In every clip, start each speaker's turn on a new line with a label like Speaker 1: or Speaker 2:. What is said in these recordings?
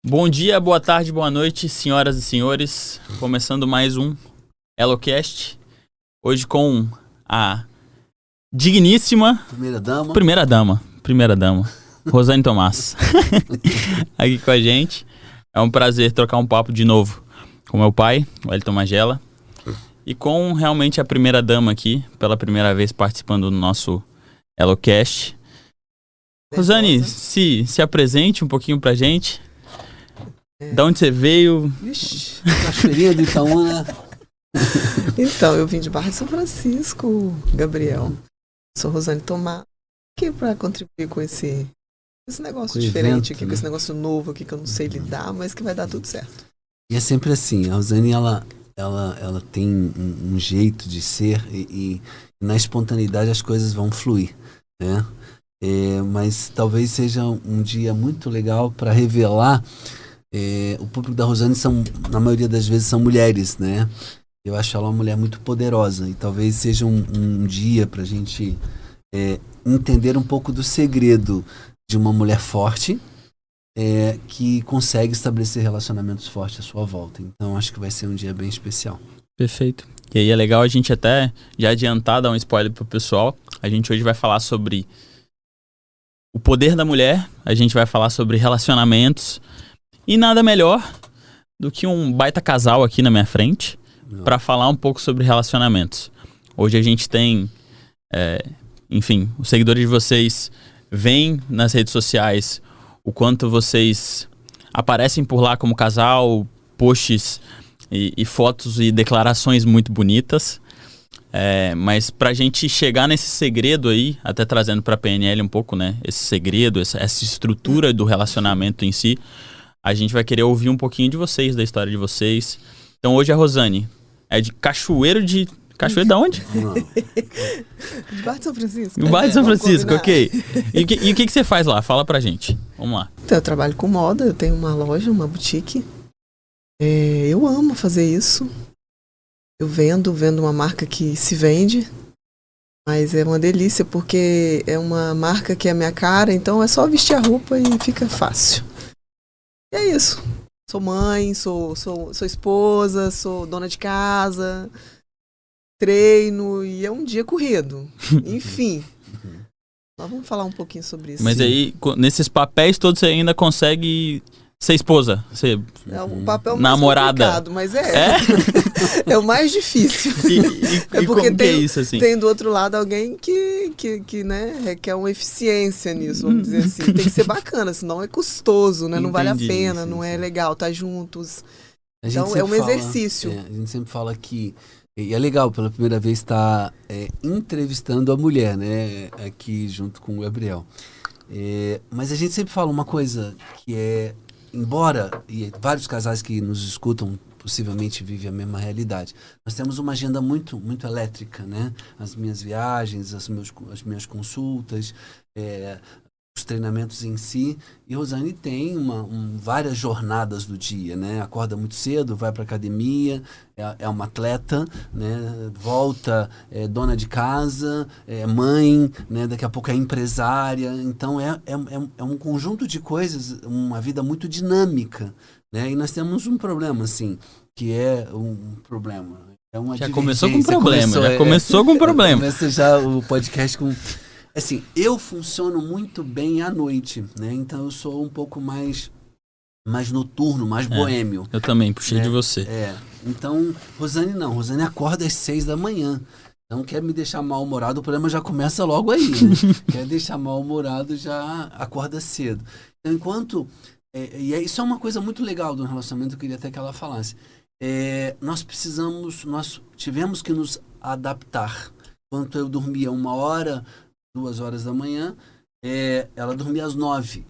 Speaker 1: Bom dia, boa tarde, boa noite, senhoras e senhores. Começando mais um EloCast. Hoje com a digníssima Primeira dama, Rosane Tomás. Aqui com a gente. É um prazer trocar um papo de novo com meu pai, o Wellington Magela. E com realmente a primeira dama aqui, pela primeira vez participando do nosso EloCast. Rosane, se apresente um pouquinho pra gente. Da onde você veio?
Speaker 2: Vixe, Cachoeirinha do Itaúna. Então, eu vim de Barra de São Francisco, Gabriel. Sou Rosane Tomás, aqui para contribuir com esse negócio diferente aqui, com esse negócio novo aqui que eu não sei lidar, mas que vai dar tudo certo.
Speaker 3: E é sempre assim, a Rosane, ela tem um jeito de ser e na espontaneidade as coisas vão fluir, né? Mas talvez seja um dia muito legal para revelar. O público da Rosane na maioria das vezes são mulheres, né? Eu acho ela uma mulher muito poderosa e talvez seja um dia para a gente entender um pouco do segredo de uma mulher forte que consegue estabelecer relacionamentos fortes à sua volta. Então acho que vai ser um dia bem especial.
Speaker 1: Perfeito. E aí é legal a gente até já adiantar, dar um spoiler pro pessoal. A gente hoje vai falar sobre o poder da mulher, a gente vai falar sobre relacionamentos. E nada melhor do que um baita casal aqui na minha frente para falar um pouco sobre relacionamentos. Hoje a gente tem, enfim, os seguidores de vocês veem nas redes sociais o quanto vocês aparecem por lá como casal, posts e fotos e declarações muito bonitas. Mas pra gente chegar nesse segredo aí, até trazendo pra PNL um pouco, né, esse segredo, essa estrutura do relacionamento em si, a gente vai querer ouvir um pouquinho de vocês, da história de vocês. Então hoje a Rosane é de Cachoeiro da onde?
Speaker 2: De Barra de São Francisco.
Speaker 1: De Barra de São Francisco, ok. E o que você faz lá? Fala pra gente. Vamos lá.
Speaker 2: Então, eu trabalho com moda, eu tenho uma loja, uma boutique. Eu amo fazer isso. Eu vendo uma marca que se vende. Mas é uma delícia, porque é uma marca que é a minha cara, então é só vestir a roupa e fica fácil. E é isso. Sou mãe, sou esposa, sou dona de casa, treino e é um dia corrido. Enfim. Nós vamos falar um pouquinho sobre isso.
Speaker 1: Mas aí, nesses papéis todos, você ainda consegue ser esposa? Ser
Speaker 2: o papel mais
Speaker 1: namorada?
Speaker 2: Complicado, mas é o mais difícil.
Speaker 1: E
Speaker 2: porque
Speaker 1: como que é isso, assim?
Speaker 2: Tem do outro lado alguém que né, requer uma eficiência nisso, vamos dizer assim. Tem que ser bacana, senão é custoso, né? Não vale a pena, sim, não é legal estar juntos. Então é um exercício.
Speaker 3: A gente sempre fala que, e é legal, pela primeira vez estar entrevistando a mulher, né? Aqui junto com o Gabriel. Mas a gente sempre fala uma coisa que embora vários casais que nos escutam possivelmente vivem a mesma realidade, nós temos uma agenda muito, muito elétrica, né? As minhas viagens, as minhas consultas, os treinamentos em si. E Rosane tem várias jornadas do dia, né? Acorda muito cedo, vai para academia, é uma atleta, né? Volta, é dona de casa, é mãe, né? Daqui a pouco é empresária. Então é um conjunto de coisas, uma vida muito dinâmica, né? E nós temos um problema, assim, que é um problema.
Speaker 1: Já começou com problema. Começou com problema.
Speaker 3: Começa já o podcast com... Assim, eu funciono muito bem à noite, né? Então eu sou um pouco mais noturno, mais boêmio.
Speaker 1: Eu também, puxei de você.
Speaker 3: Então, Rosane não. Rosane acorda às 6 da manhã. Então, quer me deixar mal-humorado, o problema já começa logo aí, né? Quer deixar mal-humorado, já acorda cedo. Então, enquanto... isso é uma coisa muito legal do relacionamento, eu queria até que ela falasse. Nós tivemos que nos adaptar. Enquanto eu dormia 1 hora... 2 horas da manhã, ela dormia às 9.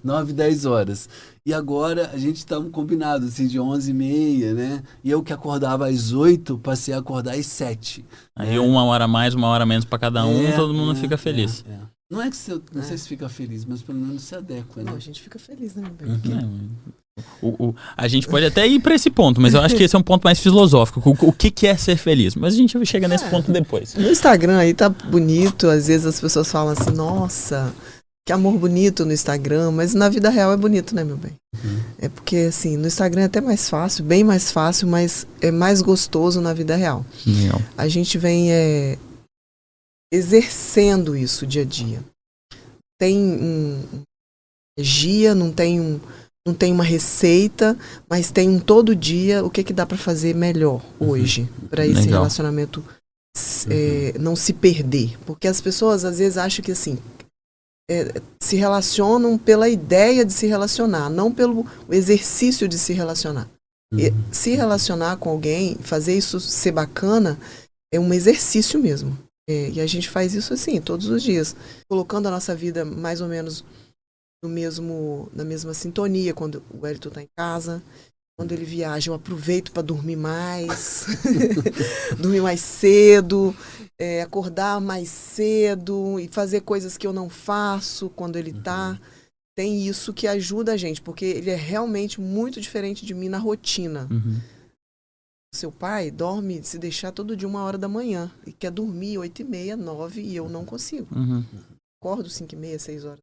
Speaker 3: 9, 10 horas. E agora a gente está combinado, assim, de 11h30, né? E eu que acordava às 8, passei a acordar às 7.
Speaker 1: Aí 1 hora a mais, 1 hora a menos para cada um, todo mundo fica feliz.
Speaker 3: Não é que não sei se fica feliz, mas pelo menos se adequa, né?
Speaker 2: Não, a gente fica feliz, né, meu bem?
Speaker 1: A gente pode até ir para esse ponto, mas eu acho que esse é um ponto mais filosófico. O que é ser feliz? Mas a gente chega nesse ponto depois.
Speaker 2: No Instagram aí tá bonito, às vezes as pessoas falam assim, nossa, que amor bonito no Instagram, mas na vida real é bonito, né, meu bem? É porque, assim, no Instagram é até mais fácil, bem mais fácil, mas é mais gostoso na vida real.
Speaker 1: Legal.
Speaker 2: A gente vem exercendo isso dia a dia. Tem energia, não tem uma receita, mas tem um todo dia o que dá para fazer melhor hoje, para esse
Speaker 1: Legal.
Speaker 2: relacionamento não se perder. Porque as pessoas às vezes acham que assim, se relacionam pela ideia de se relacionar, não pelo exercício de se relacionar. E se relacionar com alguém, fazer isso ser bacana, é um exercício mesmo. E a gente faz isso assim, todos os dias, colocando a nossa vida mais ou menos na mesma sintonia. Quando o Wellington está em casa, quando ele viaja, eu aproveito para dormir mais, dormir mais cedo, acordar mais cedo e fazer coisas que eu não faço quando ele está. Tem isso que ajuda a gente, porque ele é realmente muito diferente de mim na rotina. Seu pai dorme, se deixar, todo dia 1h da manhã, e quer dormir 8h30, 9h, e eu não consigo. Acordo 5h30, 6h.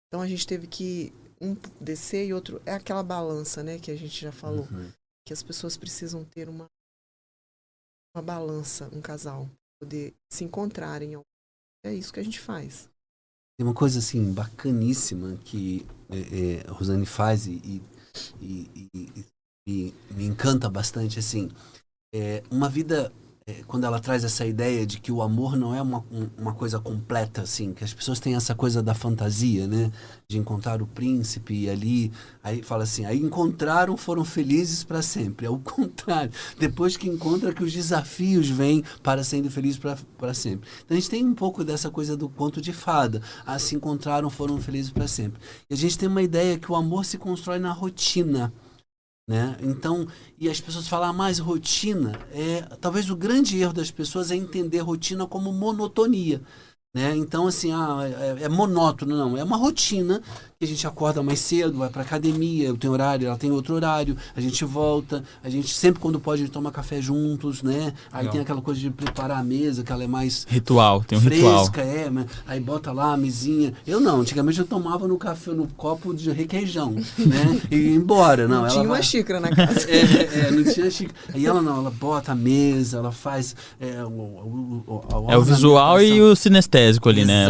Speaker 2: Então a gente teve que um descer e outro... É aquela balança, né, que a gente já falou. Que as pessoas precisam ter uma balança, um casal, poder se encontrarem. É isso que a gente faz.
Speaker 3: Tem uma coisa assim bacaníssima que a Rosane faz e me encanta bastante, assim, uma vida, quando ela traz essa ideia de que o amor não é uma coisa completa, assim, que as pessoas têm essa coisa da fantasia, né, de encontrar o príncipe e ali, aí fala assim, aí encontraram, foram felizes para sempre. É o contrário, depois que encontra, que os desafios vêm para serem felizes para sempre. Então a gente tem um pouco dessa coisa do conto de fada, se encontraram, foram felizes para sempre. E a gente tem uma ideia que o amor se constrói na rotina, né? Então, e as pessoas falam, mais rotina, talvez o grande erro das pessoas é entender rotina como monotonia, né? Então, assim, é monótono, não, é uma rotina que a gente acorda mais cedo, vai pra academia, eu tenho horário, ela tem outro horário, a gente volta, a gente sempre quando pode a gente toma café juntos, né? Aí tem aquela coisa de preparar a mesa, que ela é mais
Speaker 1: ritual, tem um
Speaker 3: fresca,
Speaker 1: ritual.
Speaker 3: Aí bota lá a mesinha. Eu não, antigamente eu tomava no café, no copo de requeijão, né? E ia embora, não.
Speaker 2: Tinha uma xícara na casa.
Speaker 3: Não tinha xícara. Aí ela bota a mesa, ela faz
Speaker 1: o visual e o sinestésico ali, né?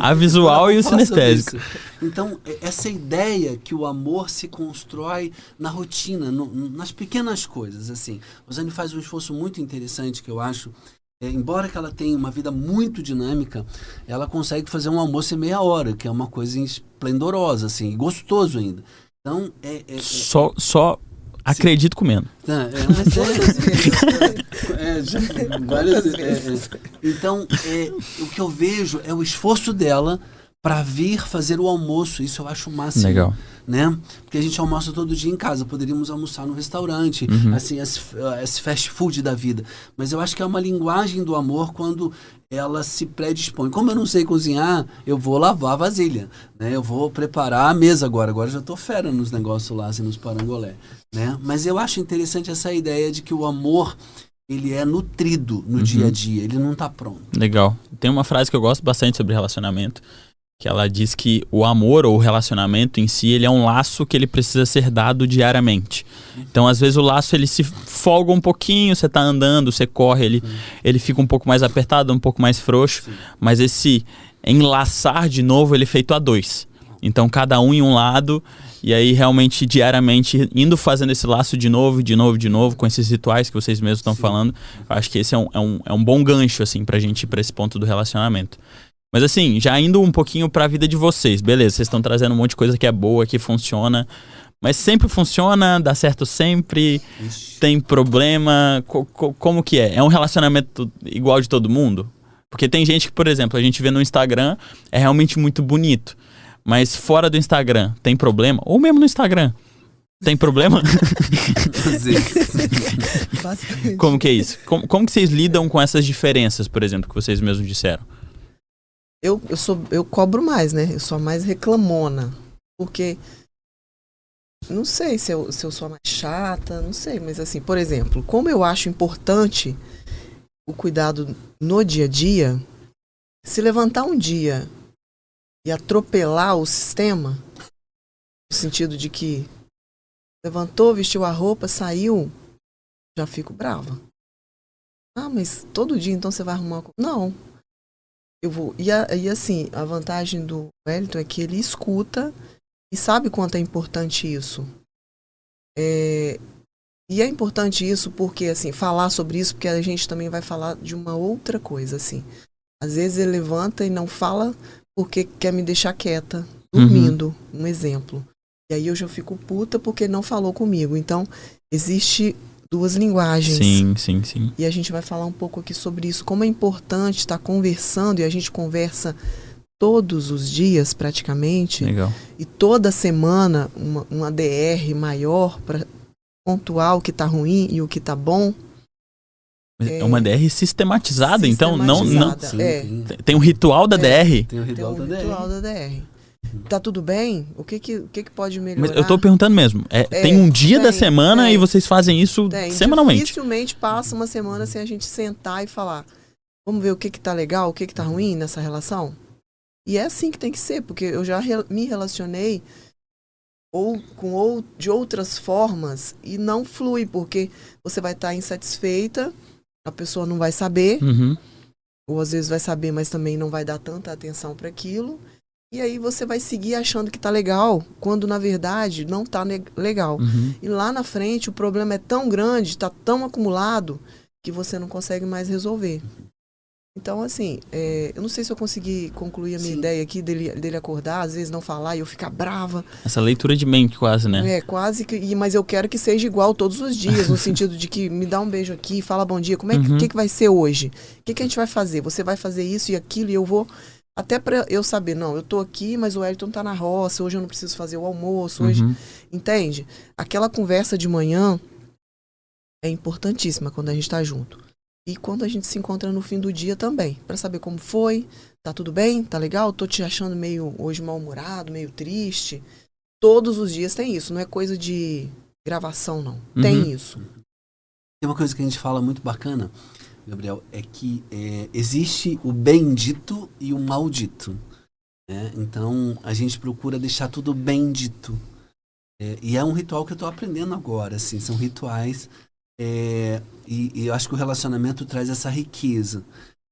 Speaker 1: A visual e o sinestésico.
Speaker 3: Então, essa ideia que o amor se constrói na rotina, nas pequenas coisas, assim. A Rosane faz um esforço muito interessante que eu acho. Embora que ela tenha uma vida muito dinâmica, ela consegue fazer um almoço em meia hora, que é uma coisa esplendorosa, assim, e gostoso ainda. Então,
Speaker 1: Só acredito comendo.
Speaker 3: Várias vezes. Então, o que eu vejo é o esforço dela para vir fazer o almoço. Isso eu acho o máximo.
Speaker 1: Legal.
Speaker 3: Né? Porque a gente almoça todo dia em casa, poderíamos almoçar no restaurante, assim, esse fast food da vida. Mas eu acho que é uma linguagem do amor quando ela se predispõe. Como eu não sei cozinhar, eu vou lavar a vasilha, né? Eu vou preparar a mesa agora eu já tô fera nos negócios lá, assim, nos parangolé, né? Mas eu acho interessante essa ideia de que o amor, ele é nutrido no dia a dia, ele não tá pronto. Legal.
Speaker 1: Tem uma frase que eu gosto bastante sobre relacionamento, que ela diz que o amor ou o relacionamento em si, ele é um laço que ele precisa ser dado diariamente. Então, às vezes, o laço ele se folga um pouquinho, você tá andando, você corre, ele fica um pouco mais apertado, um pouco mais frouxo, mas esse enlaçar de novo, ele é feito a dois. Então, cada um em um lado, e aí realmente, diariamente, indo fazendo esse laço de novo, com esses rituais que vocês mesmos estão falando, eu acho que esse é um bom gancho, assim, pra gente ir pra esse ponto do relacionamento. Mas assim, já indo um pouquinho pra vida de vocês, beleza, vocês estão trazendo um monte de coisa que é boa, que funciona, mas sempre funciona, dá certo sempre, tem problema, como que é? É um relacionamento igual de todo mundo? Porque tem gente que, por exemplo, a gente vê no Instagram, é realmente muito bonito, mas fora do Instagram, tem problema? Ou mesmo no Instagram, tem problema?
Speaker 2: Bastante.
Speaker 1: Como que é isso? Como que vocês lidam com essas diferenças, por exemplo, que vocês mesmos disseram?
Speaker 2: Eu cobro mais, né? Eu sou a mais reclamona. Porque não sei se eu sou a mais chata, não sei, mas assim, por exemplo, como eu acho importante o cuidado no dia a dia, se levantar um dia e atropelar o sistema, no sentido de que levantou, vestiu a roupa, saiu, já fico brava. Ah, mas todo dia então você vai arrumar uma coisa? Não. Eu vou. E assim, a vantagem do Wellington é que ele escuta e sabe quanto é importante isso. E é importante isso porque, assim, falar sobre isso, porque a gente também vai falar de uma outra coisa, assim. Às vezes ele levanta e não fala porque quer me deixar quieta, dormindo, um exemplo. E aí eu já fico puta porque não falou comigo. Então, existe duas linguagens.
Speaker 1: Sim.
Speaker 2: E a gente vai falar um pouco aqui sobre isso. Como é importante estar conversando, e a gente conversa todos os dias, praticamente.
Speaker 1: Legal.
Speaker 2: E toda semana, uma DR maior para pontuar o que está ruim e o que está bom.
Speaker 1: É uma DR sistematizada, então não
Speaker 3: Sim.
Speaker 1: tem um ritual da DR.
Speaker 3: Tem o ritual da
Speaker 2: DR. Tá tudo bem? O que pode melhorar?
Speaker 1: Mas eu tô perguntando mesmo. Tem um dia da semana e vocês fazem isso semanalmente?
Speaker 2: Dificilmente passa uma semana sem a gente sentar e falar, vamos ver o que tá legal, o que tá ruim nessa relação? E é assim que tem que ser, porque eu já me relacionei de outras formas e não flui, porque você vai estar insatisfeita, a pessoa não vai saber, ou às vezes vai saber, mas também não vai dar tanta atenção para aquilo. E aí você vai seguir achando que tá legal, quando na verdade não tá legal. E lá na frente o problema é tão grande, tá tão acumulado, que você não consegue mais resolver. Então, assim, eu não sei se eu consegui concluir a minha ideia aqui dele acordar, às vezes não falar e eu ficar brava.
Speaker 1: Essa leitura de mente quase, né?
Speaker 2: Quase que, mas eu quero que seja igual todos os dias, no sentido de que me dá um beijo aqui, fala bom dia, como é que vai ser hoje? O que a gente vai fazer? Você vai fazer isso e aquilo e eu vou... Até para eu saber, não, eu tô aqui, mas o Wellington tá na roça, hoje eu não preciso fazer o almoço, hoje... Entende? Aquela conversa de manhã é importantíssima quando a gente tá junto. E quando a gente se encontra no fim do dia também, para saber como foi, tá tudo bem, tá legal, tô te achando meio hoje mal-humorado, meio triste. Todos os dias tem isso, não é coisa de gravação, não. Tem isso.
Speaker 3: Tem uma coisa que a gente fala muito bacana, Gabriel, é que existe o bendito e o maldito. Né? Então, a gente procura deixar tudo bendito. E é um ritual que eu estou aprendendo agora, assim, são rituais... E eu acho que o relacionamento traz essa riqueza.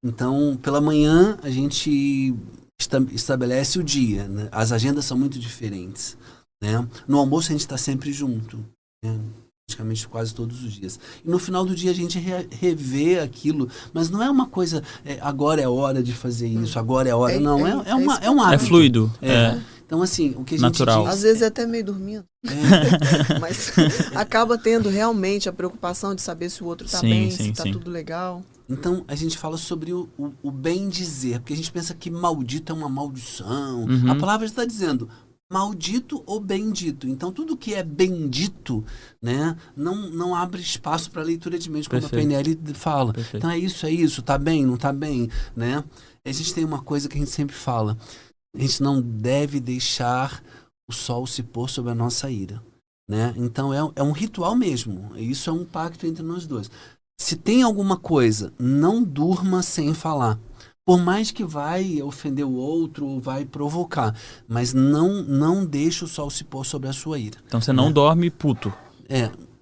Speaker 3: Então, pela manhã, a gente estabelece o dia. Né? As agendas são muito diferentes. Né? No almoço, a gente está sempre junto. Né? Praticamente quase todos os dias. E no final do dia, a gente revê aquilo. Mas não é uma coisa, agora é hora de fazer isso, agora é hora. Não, é um hábito.
Speaker 1: É fluido.
Speaker 3: Então, assim, o que a gente
Speaker 1: natural.
Speaker 3: diz...
Speaker 2: Às vezes é até meio dormindo. Mas acaba tendo realmente a preocupação de saber se o outro tá bem, se tá tudo legal.
Speaker 3: Então, a gente fala sobre o bem dizer, porque a gente pensa que maldito é uma maldição. A palavra está dizendo maldito ou bendito. Então, tudo que é bendito, né, não abre espaço para leitura de mente, como a PNL fala. Perfeito. Então, é isso, tá bem, não tá bem, né? A gente tem uma coisa que a gente sempre fala. A gente não deve deixar o sol se pôr sobre a nossa ira. Né? Então é um ritual mesmo. Isso é um pacto entre nós dois. Se tem alguma coisa, não durma sem falar. Por mais que vai ofender o outro ou vai provocar. Mas não deixe o sol se pôr sobre a sua ira.
Speaker 1: Então você não dorme puto.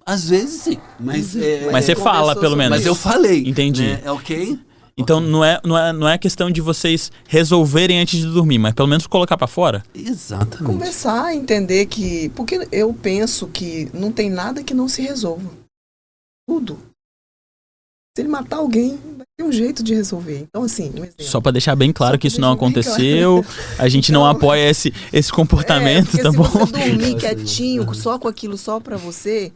Speaker 3: Às vezes sim. Mas
Speaker 1: você fala, pelo menos.
Speaker 3: Mas eu falei.
Speaker 1: Entendi.
Speaker 3: Né? É ok?
Speaker 1: Então não é questão de vocês resolverem antes de dormir, mas pelo menos colocar pra fora?
Speaker 3: Exatamente.
Speaker 2: Conversar, entender que... Porque eu penso que não tem nada que não se resolva. Tudo. Se ele matar alguém, vai ter um jeito de resolver. Então, assim, um exemplo.
Speaker 1: Só pra deixar bem claro que isso não aconteceu, claro. A gente não apoia esse comportamento, tá bom?
Speaker 2: Se você dormir quietinho, só com aquilo só pra você,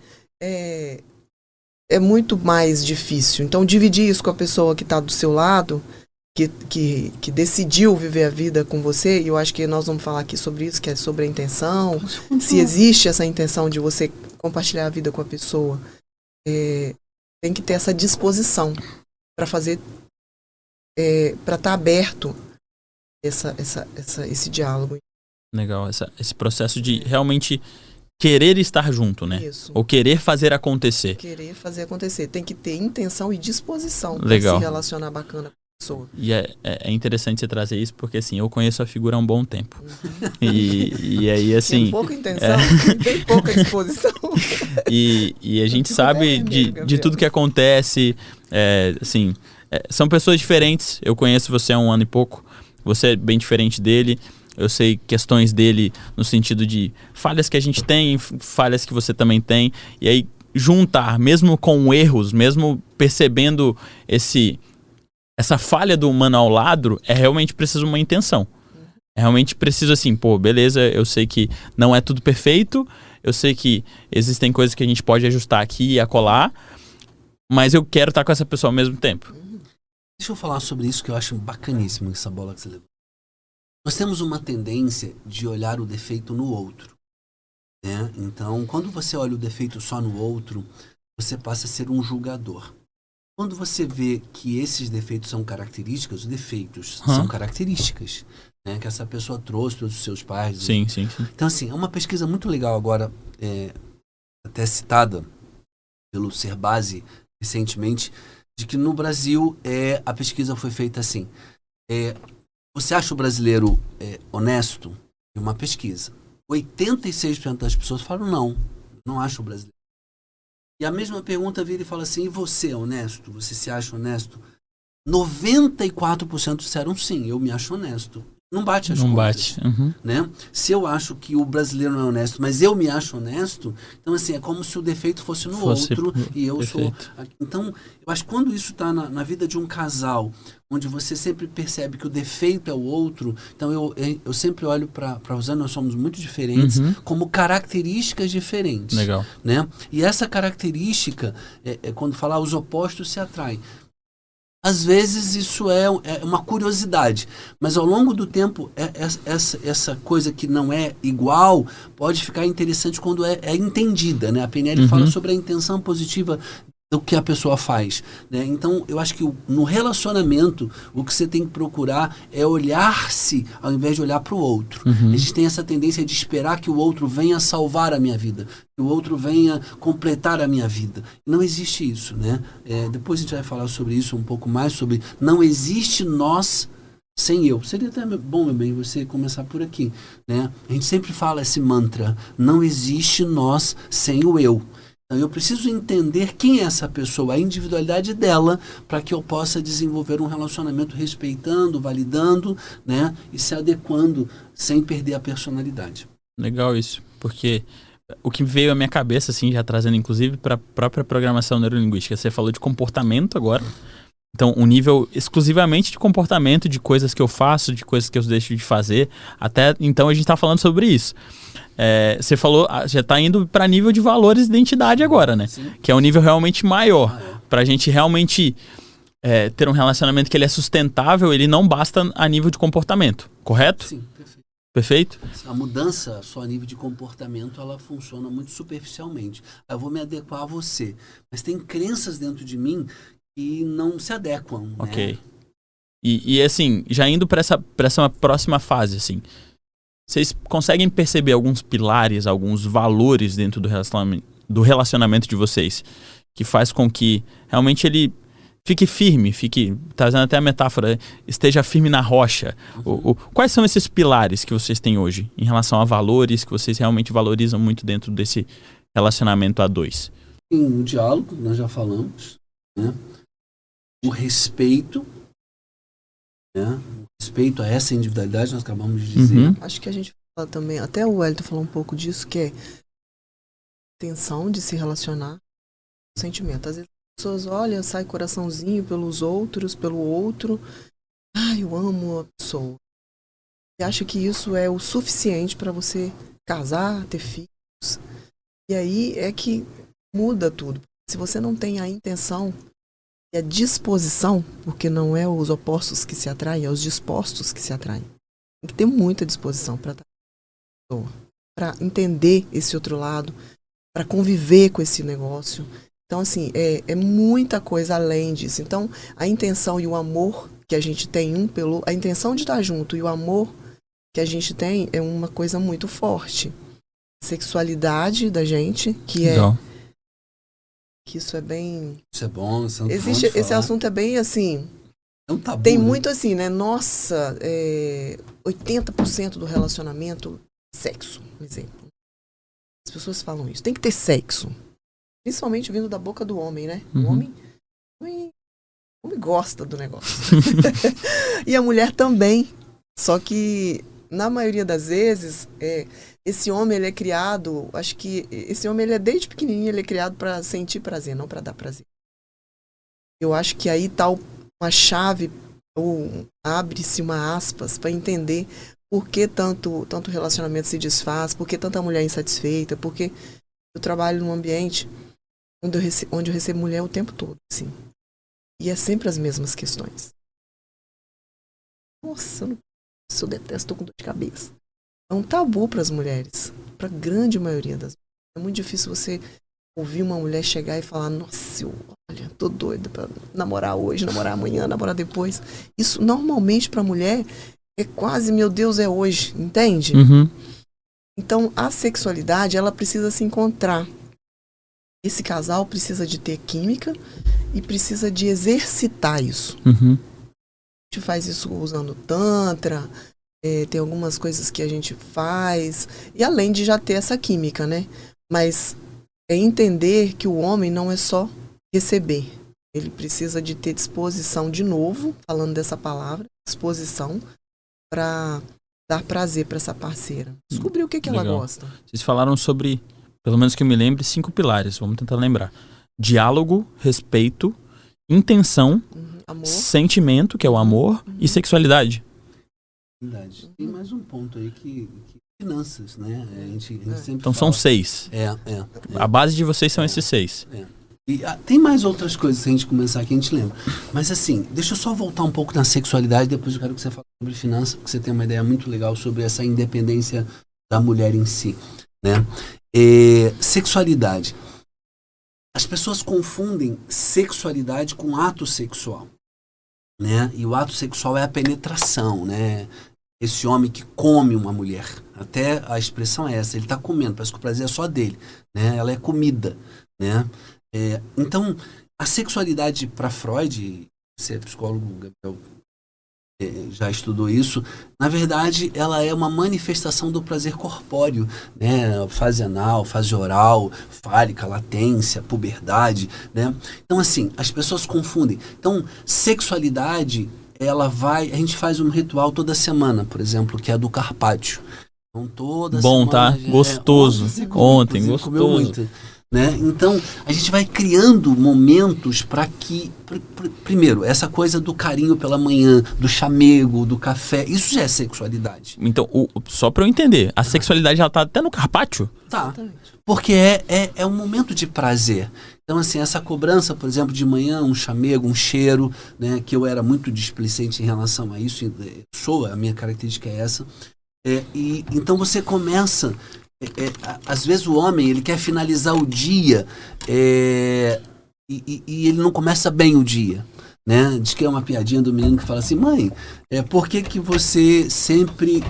Speaker 2: é muito mais difícil. Então, dividir isso com a pessoa que está do seu lado, que decidiu viver a vida com você, e eu acho que nós vamos falar aqui sobre isso, que é sobre a intenção, se existe essa intenção de você compartilhar a vida com a pessoa, tem que ter essa disposição para fazer, para estar aberto esse diálogo.
Speaker 1: Legal, esse processo de realmente... querer estar junto, né?
Speaker 2: Isso.
Speaker 1: Ou querer fazer acontecer.
Speaker 2: Querer fazer acontecer. Tem que ter intenção e disposição
Speaker 1: para
Speaker 2: se relacionar bacana. pessoa.
Speaker 1: E é interessante você trazer isso, porque assim, eu conheço a figura há um bom tempo. E aí, assim...
Speaker 2: Tem pouca intenção, tem pouca disposição.
Speaker 1: E a gente sabe de tudo que acontece, assim, são pessoas diferentes. Eu conheço você há 1 ano e pouco, você é bem diferente dele. Eu sei questões dele no sentido de falhas que a gente tem, falhas que você também tem. E aí, juntar, mesmo com erros, mesmo percebendo essa falha do humano ao lado, realmente preciso uma intenção. É realmente preciso assim, pô, beleza, eu sei que não é tudo perfeito, eu sei que existem coisas que a gente pode ajustar aqui e acolá, mas eu quero estar com essa pessoa ao mesmo tempo.
Speaker 3: Deixa eu falar sobre isso que eu acho bacaníssimo, essa bola que você levou. Nós temos uma tendência de olhar o defeito no outro, né? Então, quando você olha o defeito só no outro, você passa a ser um julgador. Quando você vê que esses defeitos são características, os defeitos são características, né, que essa pessoa trouxe dos seus pais.
Speaker 1: Sim.
Speaker 3: Então, assim, é uma pesquisa muito legal agora, até citada pelo Serbasi recentemente, de que no Brasil a pesquisa foi feita assim. Você acha o brasileiro honesto? É uma pesquisa. 86% das pessoas falam não acho o brasileiro. E a mesma pergunta vira e fala assim, e você é honesto? Você se acha honesto? 94% disseram sim, eu me acho honesto. Não bate as contas. Né? Se eu acho que o brasileiro não é honesto, mas eu me acho honesto, então assim, é como se o defeito fosse no outro e eu perfeito. Sou... Então, eu acho que quando isso está na vida de um casal, onde você sempre percebe que o defeito é o outro, então eu sempre olho para Rosana, nós somos muito diferentes, como características diferentes.
Speaker 1: Legal.
Speaker 3: Né? E essa característica, quando falar os opostos se atraem. Às vezes isso é uma curiosidade, mas ao longo do tempo essa coisa que não é igual pode ficar interessante quando é entendida, né? A PNL fala sobre a intenção positiva do que a pessoa faz, né? Então eu acho que no relacionamento o que você tem que procurar é olhar-se ao invés de olhar para o outro. A gente tem essa tendência de esperar que o outro venha salvar a minha vida, que o outro venha completar a minha vida. Não existe isso, né? Depois a gente vai falar sobre isso um pouco mais, sobre não existe nós sem eu. Seria até bom, meu bem, você começar por aqui, né? A gente sempre fala esse mantra, não existe nós sem o eu. Então, eu preciso entender quem é essa pessoa, a individualidade dela, para que eu possa desenvolver um relacionamento respeitando, validando, né, e se adequando sem perder a personalidade.
Speaker 1: Legal isso, porque o que veio à minha cabeça, assim, já trazendo inclusive para a própria programação neurolinguística, você falou de comportamento agora, então um nível exclusivamente de comportamento, de coisas que eu faço, de coisas que eu deixo de fazer, até então a gente está falando sobre isso. Você falou, já está indo para nível de valores e identidade agora, né? Sim. Que é um nível realmente maior. Para a gente realmente ter um relacionamento que ele é sustentável, ele não basta a nível de comportamento, correto?
Speaker 3: Sim, perfeito.
Speaker 1: Perfeito?
Speaker 3: A mudança só a nível de comportamento, ela funciona muito superficialmente. Eu vou me adequar a você. Mas tem crenças dentro de mim que não se adequam.
Speaker 1: Ok.
Speaker 3: Né?
Speaker 1: E assim, já indo para essa próxima fase, assim, vocês conseguem perceber alguns pilares, alguns valores dentro do relacionamento de vocês que faz com que realmente ele fique firme, trazendo até a metáfora, esteja firme na rocha. Quais são esses pilares que vocês têm hoje em relação a valores que vocês realmente valorizam muito dentro desse relacionamento a dois?
Speaker 3: O diálogo, nós já falamos, né? O respeito, né? Respeito a essa individualidade, nós acabamos de dizer.
Speaker 2: Acho que a gente fala também, até o Wellington falou um pouco disso, que é a intenção de se relacionar com o sentimento. Às vezes as pessoas olham, sai coraçãozinho pelos outros, pelo outro. Eu amo a pessoa. Você acha que isso é o suficiente para você casar, ter filhos? E aí é que muda tudo. Se você não tem a intenção e a disposição, porque não é os opostos que se atraem, é os dispostos que se atraem. Tem que ter muita disposição para entender esse outro lado, para conviver com esse negócio. Então, assim, é muita coisa além disso. Então, a intenção e o amor que a gente tem a intenção de estar junto e o amor que a gente tem é uma coisa muito forte. Sexualidade da gente, que que isso é bem...
Speaker 3: Isso é bom,
Speaker 2: esse assunto é bem assim,
Speaker 3: É um tabu,
Speaker 2: Tem
Speaker 3: né?
Speaker 2: muito assim, né? Nossa, 80% do relacionamento, sexo, por exemplo. As pessoas falam isso. Tem que ter sexo. Principalmente vindo da boca do homem, né? O homem gosta do negócio. E a mulher também. Só que, na maioria das vezes, esse homem, ele é criado... Acho que esse homem, ele é desde pequenininho, ele é criado para sentir prazer, não para dar prazer. Eu acho que aí tá uma chave, ou abre-se uma aspas para entender por que tanto relacionamento se desfaz, por que tanta mulher insatisfeita, porque eu trabalho num ambiente onde eu recebo mulher o tempo todo, assim. E é sempre as mesmas questões. Nossa, eu detesto, tô com dor de cabeça. É um tabu para as mulheres, para a grande maioria das mulheres. É muito difícil você ouvir uma mulher chegar e falar, nossa, olha, tô doida para namorar hoje, namorar amanhã, namorar depois. Isso, normalmente, para a mulher, é quase, meu Deus, é hoje, entende?
Speaker 1: Uhum.
Speaker 2: Então, a sexualidade, ela precisa se encontrar. Esse casal precisa de ter química e precisa de exercitar isso.
Speaker 1: Uhum.
Speaker 2: A gente faz isso usando tantra, tem algumas coisas que a gente faz, e além de já ter essa química, né? Mas é entender que o homem não é só receber. Ele precisa de ter disposição, de novo, falando dessa palavra, disposição para dar prazer para essa parceira. Descobrir o que ela
Speaker 1: Legal.
Speaker 2: gosta.
Speaker 1: Vocês falaram sobre, pelo menos que eu me lembre, 5 pilares. Vamos tentar lembrar. Diálogo, respeito, intenção,
Speaker 2: Amor.
Speaker 1: sentimento, que é o amor, e sexualidade.
Speaker 3: Verdade. Tem mais um ponto aí que finanças, né? A gente sempre
Speaker 1: Então
Speaker 3: fala.
Speaker 1: são 6. A base de vocês são esses 6.
Speaker 3: E tem mais outras coisas se a gente começar aqui, a gente lembra. Mas assim, deixa eu só voltar um pouco na sexualidade, depois eu quero que você fale sobre finanças, porque você tem uma ideia muito legal sobre essa independência da mulher em si, né? Sexualidade. As pessoas confundem sexualidade com ato sexual, né? E o ato sexual é a penetração, né? Esse homem que come uma mulher. Até a expressão é essa, ele está comendo, parece que o prazer é só dele, né? Ela é comida, né? Então, a sexualidade para Freud, você é psicólogo, Gabriel, já estudou isso, na verdade ela é uma manifestação do prazer corpóreo, né? Fase anal, fase oral, fálica, latência, puberdade, né? Então assim, as pessoas confundem. Então, sexualidade, a gente faz um ritual toda semana, por exemplo, que é a do carpaccio. Então, toda
Speaker 1: Bom,
Speaker 3: semana,
Speaker 1: tá? Gostoso. Ontem, gostoso.
Speaker 3: Comeu muito. Né? Então, a gente vai criando momentos para que, primeiro, essa coisa do carinho pela manhã, do chamego, do café, isso já é sexualidade.
Speaker 1: Então, só pra eu entender, a sexualidade ela tá até no carpaccio?
Speaker 3: Tá, porque é um momento de prazer. Então, assim, essa cobrança, por exemplo, de manhã, um chamego, um cheiro, né, que eu era muito displicente em relação a isso, a minha característica é essa. Então, você começa... às vezes o homem ele quer finalizar o dia e ele não começa bem o dia, né? Diz que é uma piadinha do menino que fala assim: mãe, por que você sempre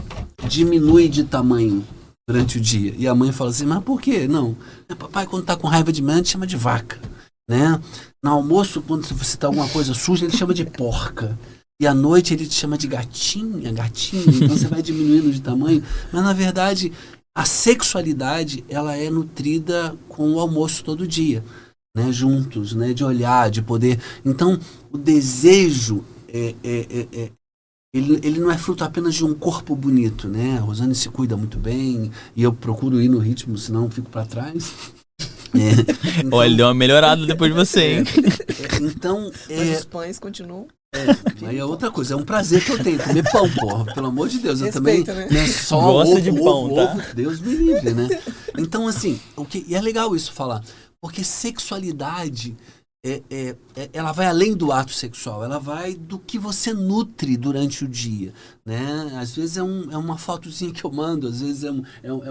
Speaker 3: diminui de tamanho durante o dia? E a mãe fala assim: mas por quê? Não, papai quando tá com raiva de manhã te chama de vaca, né? No almoço, quando você tá alguma coisa suja, ele chama de porca. E à noite ele te chama de gatinha. Então você vai diminuindo de tamanho, mas na verdade a sexualidade, ela é nutrida com o almoço todo dia, né? Juntos, né? De olhar, de poder... Então, o desejo, ele não é fruto apenas de um corpo bonito, né? A Rosane se cuida muito bem, e eu procuro ir no ritmo, senão eu fico para trás. Então,
Speaker 1: olha, deu uma melhorada depois de você, hein?
Speaker 3: Então...
Speaker 2: Mas os pães continuam...
Speaker 3: Aí é outra coisa, é um prazer que eu tenho comer pão, porra, pelo amor de Deus. Eu
Speaker 2: Respeita,
Speaker 3: também,
Speaker 2: né?
Speaker 3: Só
Speaker 1: gosto
Speaker 3: ovo,
Speaker 1: de pão, tá?
Speaker 3: Deus me livre, né? Então, assim, e é legal isso falar, porque sexualidade, ela vai além do ato sexual, ela vai do que você nutre durante o dia, né? Às vezes é uma fotozinha que eu mando, às vezes é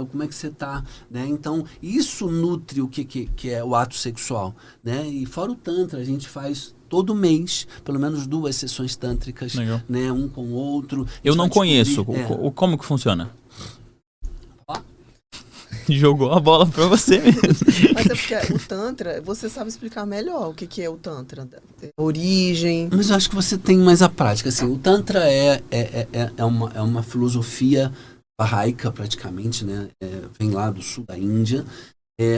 Speaker 3: como é que você tá, né? Então, isso nutre o que é o ato sexual, né? E fora o tantra, a gente faz todo mês, pelo menos 2 sessões tântricas, né, um com o outro.
Speaker 1: Eu não conheço. Como que funciona? Jogou a bola pra você mesmo.
Speaker 2: Mas é porque o Tantra, você sabe explicar melhor o que é o Tantra. A origem.
Speaker 3: Mas eu acho que você tem mais a prática. Assim, o Tantra é uma filosofia barraica, praticamente, né? Vem lá do sul da Índia,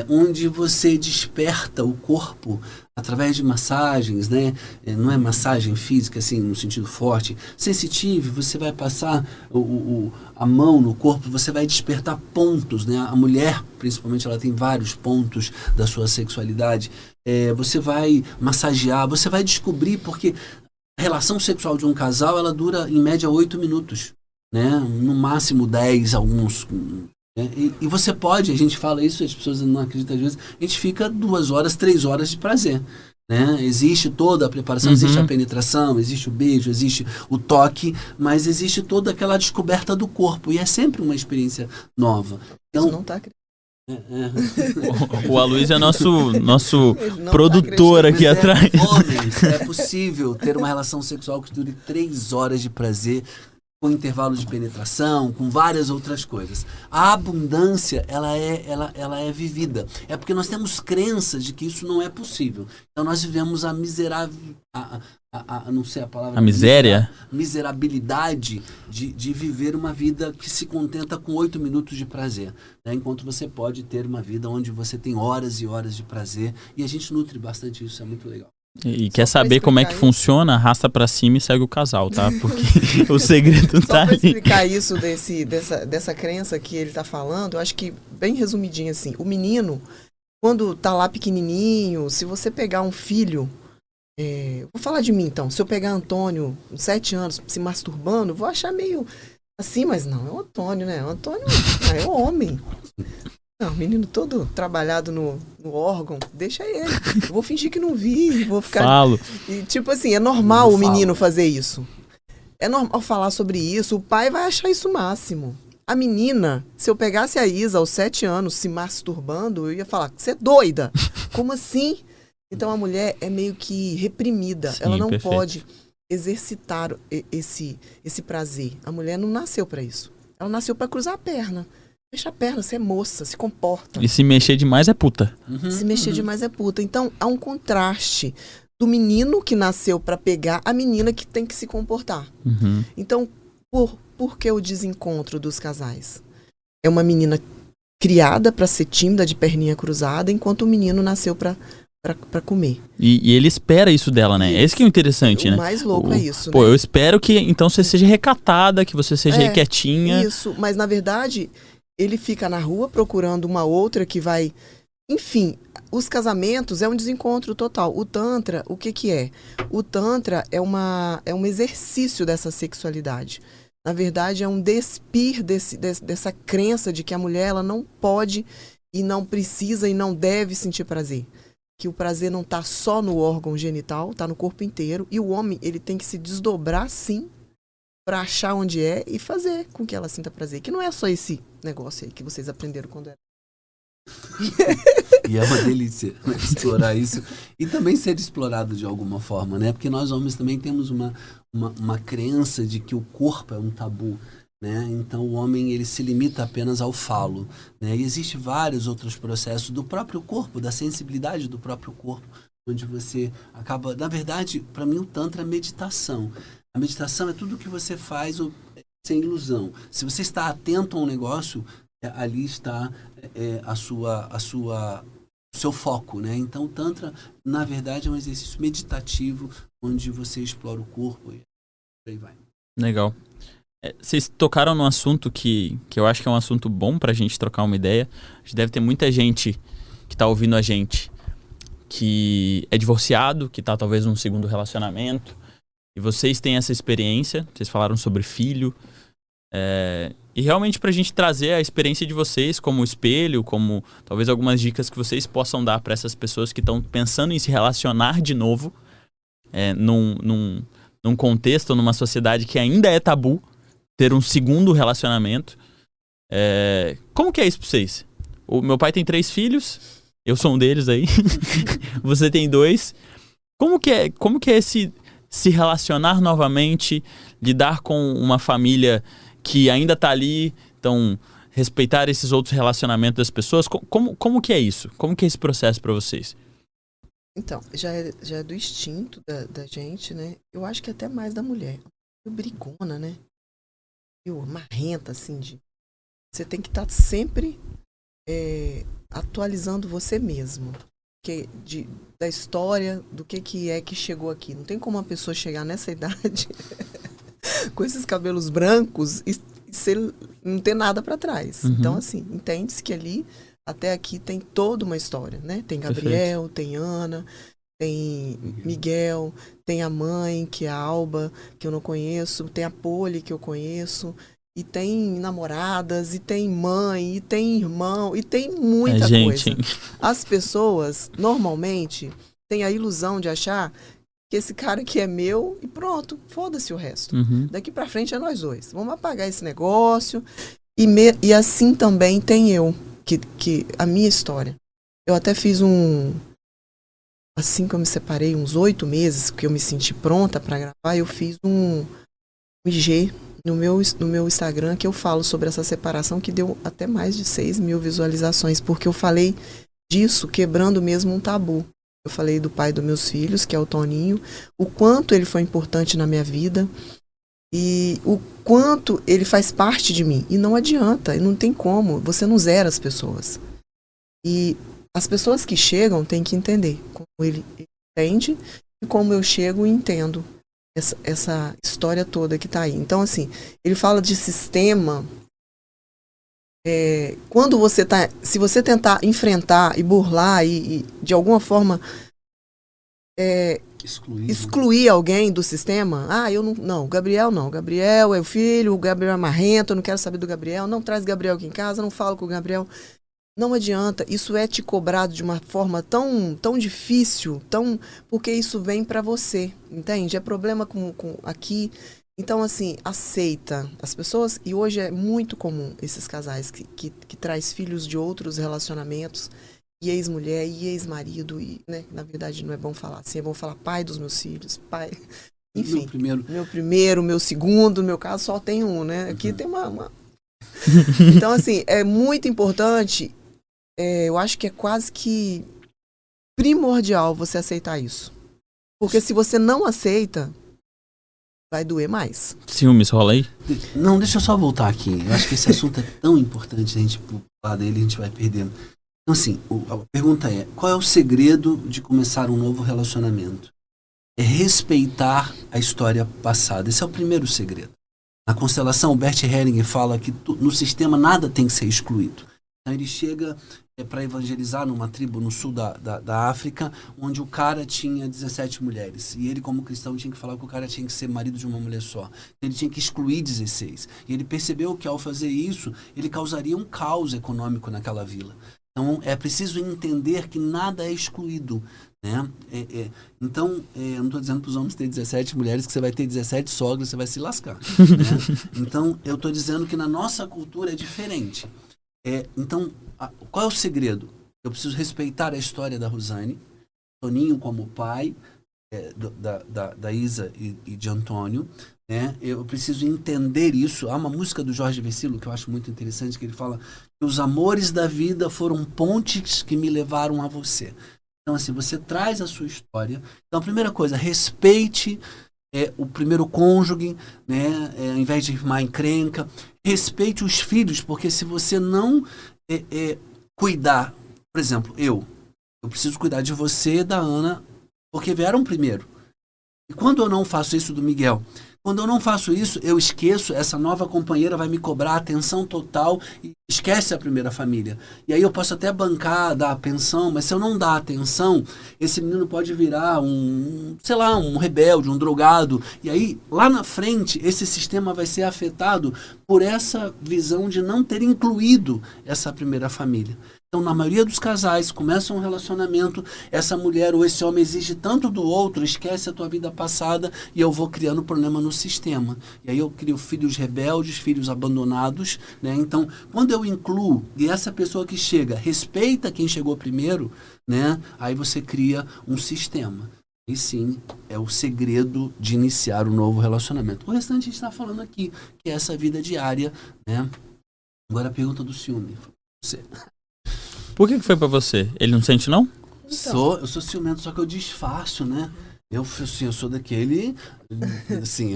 Speaker 3: onde você desperta o corpo através de massagens, né? Não é massagem física, assim, no sentido forte. Sensitive, você vai passar a mão no corpo, você vai despertar pontos, né? A mulher, principalmente, ela tem vários pontos da sua sexualidade. Você vai massagear, você vai descobrir, porque a relação sexual de um casal, ela dura, em média, 8 minutos, né? No máximo 10, alguns... E você pode, a gente fala isso, as pessoas não acreditam às vezes, a gente fica 2 horas, 3 horas de prazer, né? Existe toda a preparação, existe a penetração, existe o beijo, existe o toque, mas existe toda aquela descoberta do corpo, e é sempre uma experiência nova. Então,
Speaker 2: Isso não tá
Speaker 1: O Aloysio é nosso produtor aqui atrás.
Speaker 3: Homens, é possível ter uma relação sexual que dure 3 horas de prazer, com intervalo de penetração, com várias outras coisas. A abundância, ela é vivida. É porque nós temos crenças de que isso não é possível. Então nós vivemos a miserável... não sei a palavra...
Speaker 1: A miséria?
Speaker 3: Miserabilidade de viver uma vida que se contenta com 8 minutos de prazer, né? Enquanto você pode ter uma vida onde você tem horas e horas de prazer. E a gente nutre bastante isso, é muito legal.
Speaker 1: E quer saber como é que funciona, arrasta pra cima e segue o casal, tá? Porque o segredo tá ali.
Speaker 2: Só pra explicar isso dessa crença que ele tá falando, eu acho que, bem resumidinho assim, o menino, quando tá lá pequenininho, se você pegar um filho, vou falar de mim então, se eu pegar Antônio, com 7 anos, se masturbando, vou achar meio assim, mas não, é o Antônio, né? O Antônio é o homem. Não, o menino todo trabalhado no órgão, deixa ele. Eu vou fingir que não vi, vou ficar...
Speaker 1: Falo.
Speaker 2: E, tipo assim, é normal o menino fazer isso. É normal falar sobre isso, o pai vai achar isso o máximo. A menina, se eu pegasse a Isa aos 7 anos se masturbando, eu ia falar, você é doida. Como assim? Então a mulher é meio que reprimida.
Speaker 1: Sim,
Speaker 2: ela não
Speaker 1: perfeito.
Speaker 2: pode exercitar esse prazer. A mulher não nasceu para isso. Ela nasceu para cruzar a perna. Deixa a perna, você é moça, se comporta.
Speaker 1: E se mexer demais é puta.
Speaker 2: Se mexer demais é puta. Então, há um contraste do menino que nasceu para pegar a menina que tem que se comportar. Então, por que o desencontro dos casais? É uma menina criada para ser tímida, de perninha cruzada, enquanto o menino nasceu para comer.
Speaker 1: E ele espera isso dela, né? Esse que é o interessante, né?
Speaker 2: O mais louco é isso,
Speaker 1: Pô,
Speaker 2: né?
Speaker 1: eu espero que então você seja recatada, que você seja quietinha.
Speaker 2: Isso, mas na verdade... Ele fica na rua procurando uma outra que vai... Enfim, os casamentos é um desencontro total. O Tantra, o que é? O Tantra é um exercício dessa sexualidade. Na verdade, é um despir dessa crença de que a mulher ela não pode e não precisa e não deve sentir prazer. Que o prazer não está só no órgão genital, está no corpo inteiro. E o homem ele tem que se desdobrar, sim, para achar onde é e fazer com que ela sinta prazer. Que não é só esse negócio aí que vocês aprenderam quando era.
Speaker 3: E é uma delícia, né, explorar isso. E também ser explorado de alguma forma, né? Porque nós homens também temos uma crença de que o corpo é um tabu, né? Então o homem ele se limita apenas ao falo, né? E existem vários outros processos do próprio corpo, da sensibilidade do próprio corpo, onde você acaba... Na verdade, para mim o Tantra é meditação. A meditação é tudo que você faz sem ilusão. Se você está atento a um negócio, ali está o seu foco, né? Então, o Tantra, na verdade, é um exercício meditativo onde você explora o corpo e aí vai.
Speaker 1: Legal. Vocês tocaram num assunto que eu acho que é um assunto bom pra gente trocar uma ideia. A gente deve ter muita gente que tá ouvindo a gente que é divorciado, que tá talvez num segundo relacionamento. E vocês têm essa experiência, vocês falaram sobre filho. E realmente pra gente trazer a experiência de vocês como espelho, como talvez algumas dicas que vocês possam dar para essas pessoas que estão pensando em se relacionar de novo num contexto, numa sociedade que ainda é tabu, ter um segundo relacionamento. Como que é isso pra vocês? O meu pai tem 3 filhos, eu sou um deles aí, você tem 2. Como que é esse se relacionar novamente, lidar com uma família que ainda tá ali, então respeitar esses outros relacionamentos das pessoas? Como que é isso? Como que é esse processo para vocês?
Speaker 2: Então, já é do instinto da gente, né? Eu acho que até mais da mulher. Brigona, né? Marrenta, assim, você tem que estar sempre atualizando você mesmo. Da história, do que é que chegou aqui. Não tem como uma pessoa chegar nessa idade com esses cabelos brancos e não ter nada para trás.
Speaker 1: Uhum.
Speaker 2: Então, assim, entende-se que ali, até aqui, tem toda uma história, né? Tem Gabriel, Perfeito. Tem Ana, tem Miguel, tem a mãe, que é a Alba, que eu não conheço, tem a Poli, que eu conheço, e tem namoradas, e tem mãe, e tem irmão, e tem muita coisa. As pessoas, normalmente, têm a ilusão de achar que esse cara aqui é meu e pronto, foda-se o resto.
Speaker 1: Uhum.
Speaker 2: Daqui pra frente é nós dois. Vamos apagar esse negócio. E assim também tem eu, que a minha história. Eu até fiz assim que eu me separei, uns 8 meses, que eu me senti pronta para gravar, eu fiz um IG no meu Instagram, que eu falo sobre essa separação, que deu até mais de 6 mil visualizações, porque eu falei disso quebrando mesmo um tabu. Eu falei do pai dos meus filhos, que é o Toninho, o quanto ele foi importante na minha vida e o quanto ele faz parte de mim. E não adianta, não tem como, você não zera as pessoas. E as pessoas que chegam têm que entender como ele entende e como eu chego e entendo essa história toda que está aí. Então, assim, ele fala de sistema. Quando você se você tentar enfrentar e burlar e de alguma forma excluir alguém do sistema, eu não, Gabriel não, Gabriel é o filho, o Gabriel é marrento, eu não quero saber do Gabriel, não traz Gabriel aqui em casa, não falo com o Gabriel. Não adianta, isso é te cobrado de uma forma tão difícil, porque isso vem para você, entende? É problema com aqui. Então, assim, aceita as pessoas, e hoje é muito comum esses casais que traz filhos de outros relacionamentos, e ex-mulher, e ex-marido, e, né, na verdade não é bom falar assim, é bom falar pai dos meus filhos, pai, enfim. Meu primeiro, meu segundo, no meu caso só tem um, né? Aqui tem uma... Então, assim, é muito importante, eu acho que é quase que primordial você aceitar isso. Porque se você não aceita, vai doer mais.
Speaker 1: Ciúmes, rola aí?
Speaker 3: Não, deixa eu só voltar aqui. Eu acho que esse assunto é tão importante, a gente falar dele, a gente vai perdendo. Então, assim, a pergunta é, qual é o segredo de começar um novo relacionamento? É respeitar a história passada. Esse é o primeiro segredo. Na constelação, o Bert Hellinger fala que no sistema nada tem que ser excluído. Então, ele chega para evangelizar numa tribo no sul da África, onde o cara tinha 17 mulheres. E ele, como cristão, tinha que falar que o cara tinha que ser marido de uma mulher só. Ele tinha que excluir 16. E ele percebeu que, ao fazer isso, ele causaria um caos econômico naquela vila. Então, é preciso entender que nada é excluído. Né? Então, eu não estou dizendo para os homens ter 17 mulheres que você vai ter 17 sogras, você vai se lascar. Né? Então, eu estou dizendo que na nossa cultura é diferente. Então, qual é o segredo? Eu preciso respeitar a história da Rosane, Toninho como pai, da Isa e de Antônio. Né? Eu preciso entender isso. Há uma música do Jorge Vecilo que eu acho muito interessante, que ele fala que os amores da vida foram pontes que me levaram a você. Então, assim, você traz a sua história. Então, a primeira coisa, respeite o primeiro cônjuge, né? Ao invés de irmã encrenca. Respeite os filhos, porque se você não cuidar, por exemplo, eu preciso cuidar de você e da Ana, porque vieram primeiro. E quando eu não faço isso do Miguel, quando eu não faço isso, eu esqueço, essa nova companheira vai me cobrar atenção total e esquece a primeira família. E aí eu posso até bancar, dar pensão, mas se eu não dar atenção, esse menino pode virar um rebelde, um drogado. E aí, lá na frente, esse sistema vai ser afetado por essa visão de não ter incluído essa primeira família. Então, na maioria dos casais, começa um relacionamento, essa mulher ou esse homem exige tanto do outro, esquece a tua vida passada e eu vou criando problema no sistema. E aí eu crio filhos rebeldes, filhos abandonados, né? Então, quando eu incluo e essa pessoa que chega respeita quem chegou primeiro, né? Aí você cria um sistema. E sim, é o segredo de iniciar um novo relacionamento. O restante a gente está falando aqui, que é essa vida diária, né? Agora a pergunta do ciúme. Você.
Speaker 1: Por que foi pra você? Ele não sente, não?
Speaker 3: Eu sou ciumento, só que eu disfarço, né? Eu sou daquele, assim,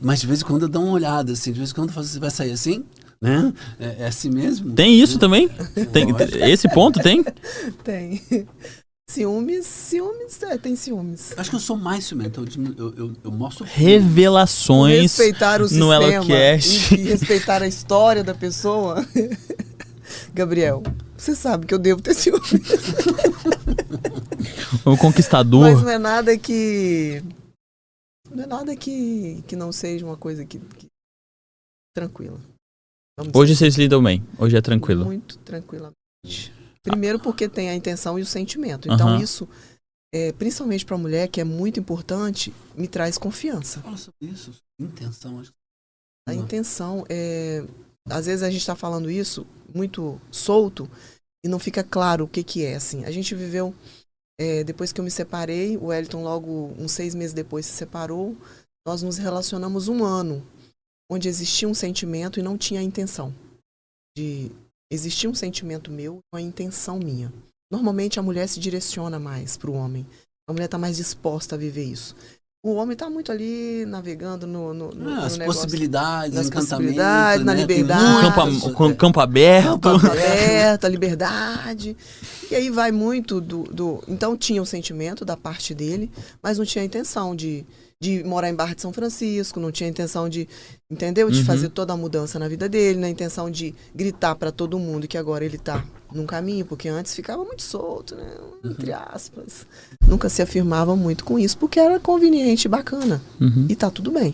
Speaker 3: mas de vez em quando eu dou uma olhada, assim, de vez em quando eu falo, você vai sair assim, né? É assim mesmo?
Speaker 1: Tem isso também? Tem, esse ponto tem?
Speaker 2: Tem. Ciúmes, tem ciúmes.
Speaker 3: Acho que eu sou mais ciumento, eu mostro...
Speaker 1: Revelações
Speaker 2: Respeitar o
Speaker 1: no
Speaker 2: sistema
Speaker 1: ElaCast.
Speaker 2: e respeitar a história da pessoa. Gabriel, você sabe que eu devo ter ciúmes.
Speaker 1: O conquistador.
Speaker 2: Mas não é nada que... Não é nada que não seja uma coisa que tranquila.
Speaker 1: Hoje vocês lidam bem? Hoje é tranquilo?
Speaker 2: Muito tranquilamente. Primeiro porque tem a intenção e o sentimento. Então isso, principalmente para a mulher, que é muito importante, me traz confiança.
Speaker 3: Fala sobre isso, intenção.
Speaker 2: A intenção às vezes a gente está falando isso muito solto e não fica claro o que é. Assim. A gente viveu, depois que eu me separei, o Wellington logo uns 6 meses depois se separou, nós nos relacionamos 1 ano, onde existia um sentimento e não tinha a intenção de... Existia um sentimento meu, uma intenção minha. Normalmente a mulher se direciona mais para o homem. A mulher está mais disposta a viver isso. O homem está muito ali navegando no
Speaker 3: as
Speaker 2: negócio,
Speaker 3: possibilidades,
Speaker 2: nas
Speaker 3: encantamento,
Speaker 2: possibilidades, na
Speaker 3: né?
Speaker 2: liberdade.
Speaker 1: Campo aberto.
Speaker 2: Campo aberto, a liberdade. E aí vai muito Então tinha o sentimento da parte dele, mas não tinha a intenção de morar em Barra de São Francisco, não tinha a intenção de, entendeu? De fazer toda a mudança na vida dele, na intenção de gritar para todo mundo que agora ele está num caminho, porque antes ficava muito solto, né? Entre aspas. Nunca se afirmava muito com isso, porque era conveniente e bacana. E tá tudo bem.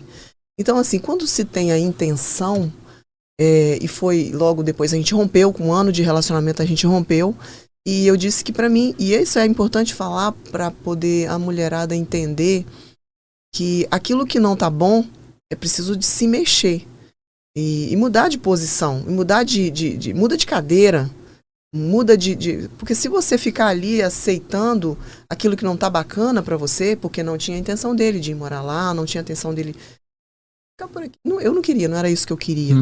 Speaker 2: Então, assim, quando se tem a intenção, e foi logo depois, a gente rompeu, com 1 ano de relacionamento a gente rompeu, e eu disse que para mim, e isso é importante falar para poder a mulherada entender que aquilo que não tá bom é preciso de se mexer e mudar de posição, e mudar muda de cadeira, muda porque se você ficar ali aceitando aquilo que não tá bacana para você, porque não tinha a intenção dele de ir morar lá, não tinha a intenção dele ficar por aqui. Eu não queria, não era isso que eu queria.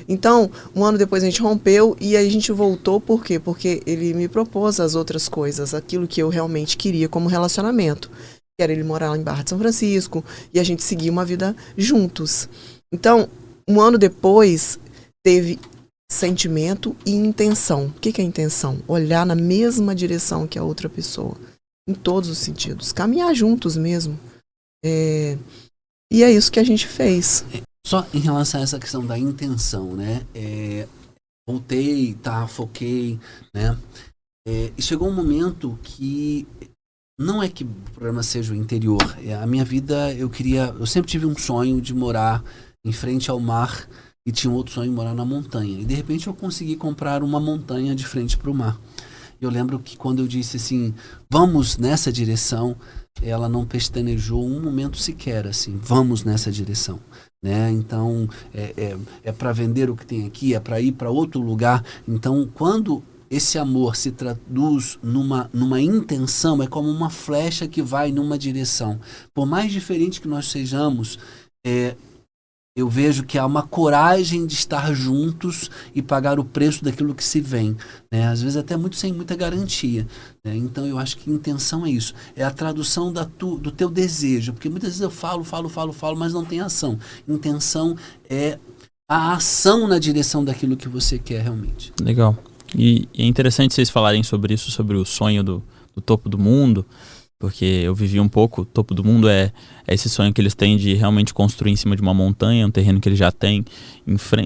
Speaker 2: Então, 1 ano depois a gente rompeu e aí a gente voltou, por quê? Porque ele me propôs as outras coisas, aquilo que eu realmente queria como relacionamento. Que era ele morar lá em Barra de São Francisco, e a gente seguir uma vida juntos. Então, 1 ano depois, teve sentimento e intenção. O que é intenção? Olhar na mesma direção que a outra pessoa, em todos os sentidos. Caminhar juntos mesmo. E é isso que a gente fez.
Speaker 3: Só em relação a essa questão da intenção, né? Voltei, foquei, né? E chegou um momento que... Não é que o problema seja o interior. A minha vida, eu sempre tive um sonho de morar em frente ao mar e tinha um outro sonho de morar na montanha. E de repente eu consegui comprar uma montanha de frente para o mar. Eu lembro que quando eu disse assim, vamos nessa direção, ela não pestanejou um momento sequer, assim, vamos nessa direção. Né? Então, é para vender o que tem aqui, é para ir para outro lugar. Então, quando... esse amor se traduz numa intenção, é como uma flecha que vai numa direção. Por mais diferente que nós sejamos, eu vejo que há uma coragem de estar juntos e pagar o preço daquilo que se vem. Né? Às vezes até sem muita garantia. Né? Então eu acho que intenção é isso. É a tradução do teu desejo. Porque muitas vezes eu falo, mas não tem ação. Intenção é a ação na direção daquilo que você quer realmente.
Speaker 1: Legal. E é interessante vocês falarem sobre isso, sobre o sonho do topo do mundo, porque eu vivi um pouco, o topo do mundo é esse sonho que eles têm de realmente construir em cima de uma montanha, um terreno que eles já têm,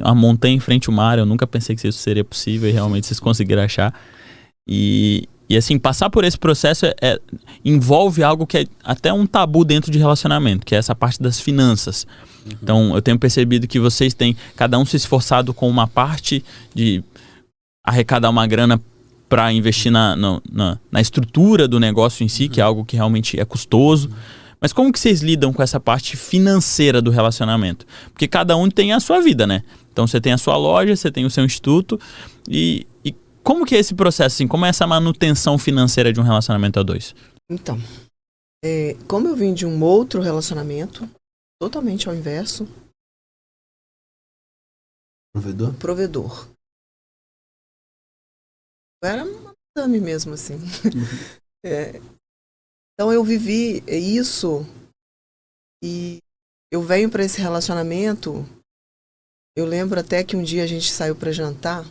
Speaker 1: a montanha em frente ao mar. Eu nunca pensei que isso seria possível e realmente vocês conseguiram achar. E assim, passar por esse processo envolve algo que é até um tabu dentro de relacionamento, que é essa parte das finanças. Então eu tenho percebido que vocês têm, cada um se esforçado com uma parte de arrecadar uma grana para investir na estrutura do negócio em si, que é algo que realmente é custoso. Mas como que vocês lidam com essa parte financeira do relacionamento? Porque cada um tem a sua vida, né? Então você tem a sua loja, você tem o seu instituto. E como que é esse processo, assim? Como é essa manutenção financeira de um relacionamento a dois?
Speaker 2: Então, como eu vim de um outro relacionamento, totalmente ao inverso.
Speaker 3: Provedor?
Speaker 2: Provedor. Eu era uma madame mesmo, assim. É, então eu vivi isso e eu venho para esse relacionamento. Eu lembro até que um dia a gente saiu para jantar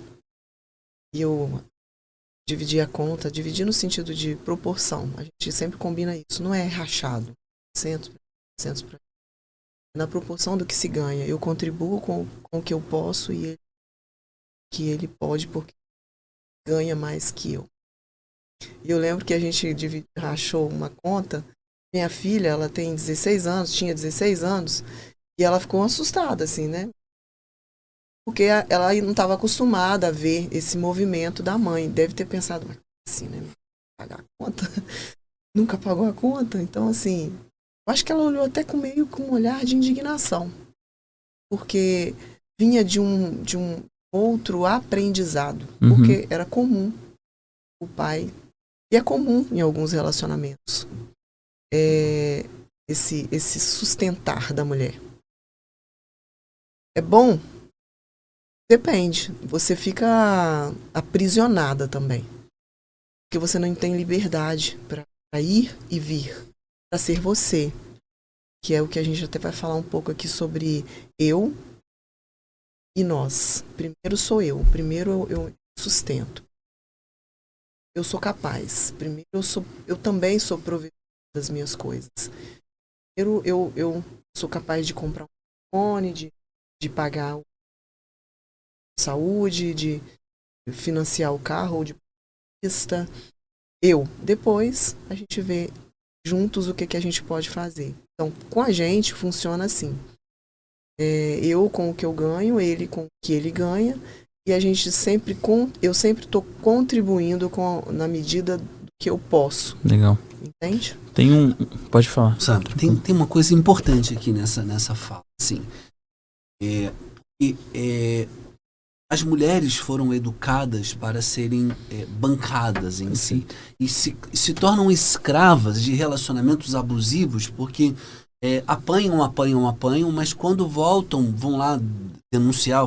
Speaker 2: e eu dividi a conta, dividi no sentido de proporção. A gente sempre combina isso, não é rachado. 100% na proporção do que se ganha. Eu contribuo com o que eu posso e que ele pode porque ganha mais que eu. E eu lembro que a gente rachou uma conta. Minha filha, ela tem 16 anos, tinha 16 anos, e ela ficou assustada, assim, né? Porque ela não estava acostumada a ver esse movimento da mãe. Deve ter pensado, assim, né? Pagar a conta? Nunca pagou a conta? Então, assim, eu acho que ela olhou até com um olhar de indignação. Porque vinha de um outro aprendizado. Porque era comum o pai, e é comum em alguns relacionamentos, esse sustentar da mulher. É bom? Depende. Você fica aprisionada também. Porque você não tem liberdade para ir e vir, para ser você. Que é o que a gente até vai falar um pouco aqui sobre eu e nós. Primeiro sou eu. Primeiro eu sustento. Eu sou capaz. Primeiro eu também sou provedor das minhas coisas. Primeiro eu sou capaz de comprar um telefone, de pagar saúde, de financiar o carro ou de pista. Depois a gente vê juntos o que a gente pode fazer. Então, com a gente funciona assim. Eu com o que eu ganho, ele com o que ele ganha, e a gente eu sempre estou contribuindo na medida do que eu posso.
Speaker 1: Legal.
Speaker 2: Entende?
Speaker 1: Pode falar.
Speaker 3: Sabe, tem uma coisa importante aqui nessa fala, assim. As mulheres foram educadas para serem bancadas em si. E se tornam escravas de relacionamentos abusivos porque apanham, mas quando vão lá denunciar,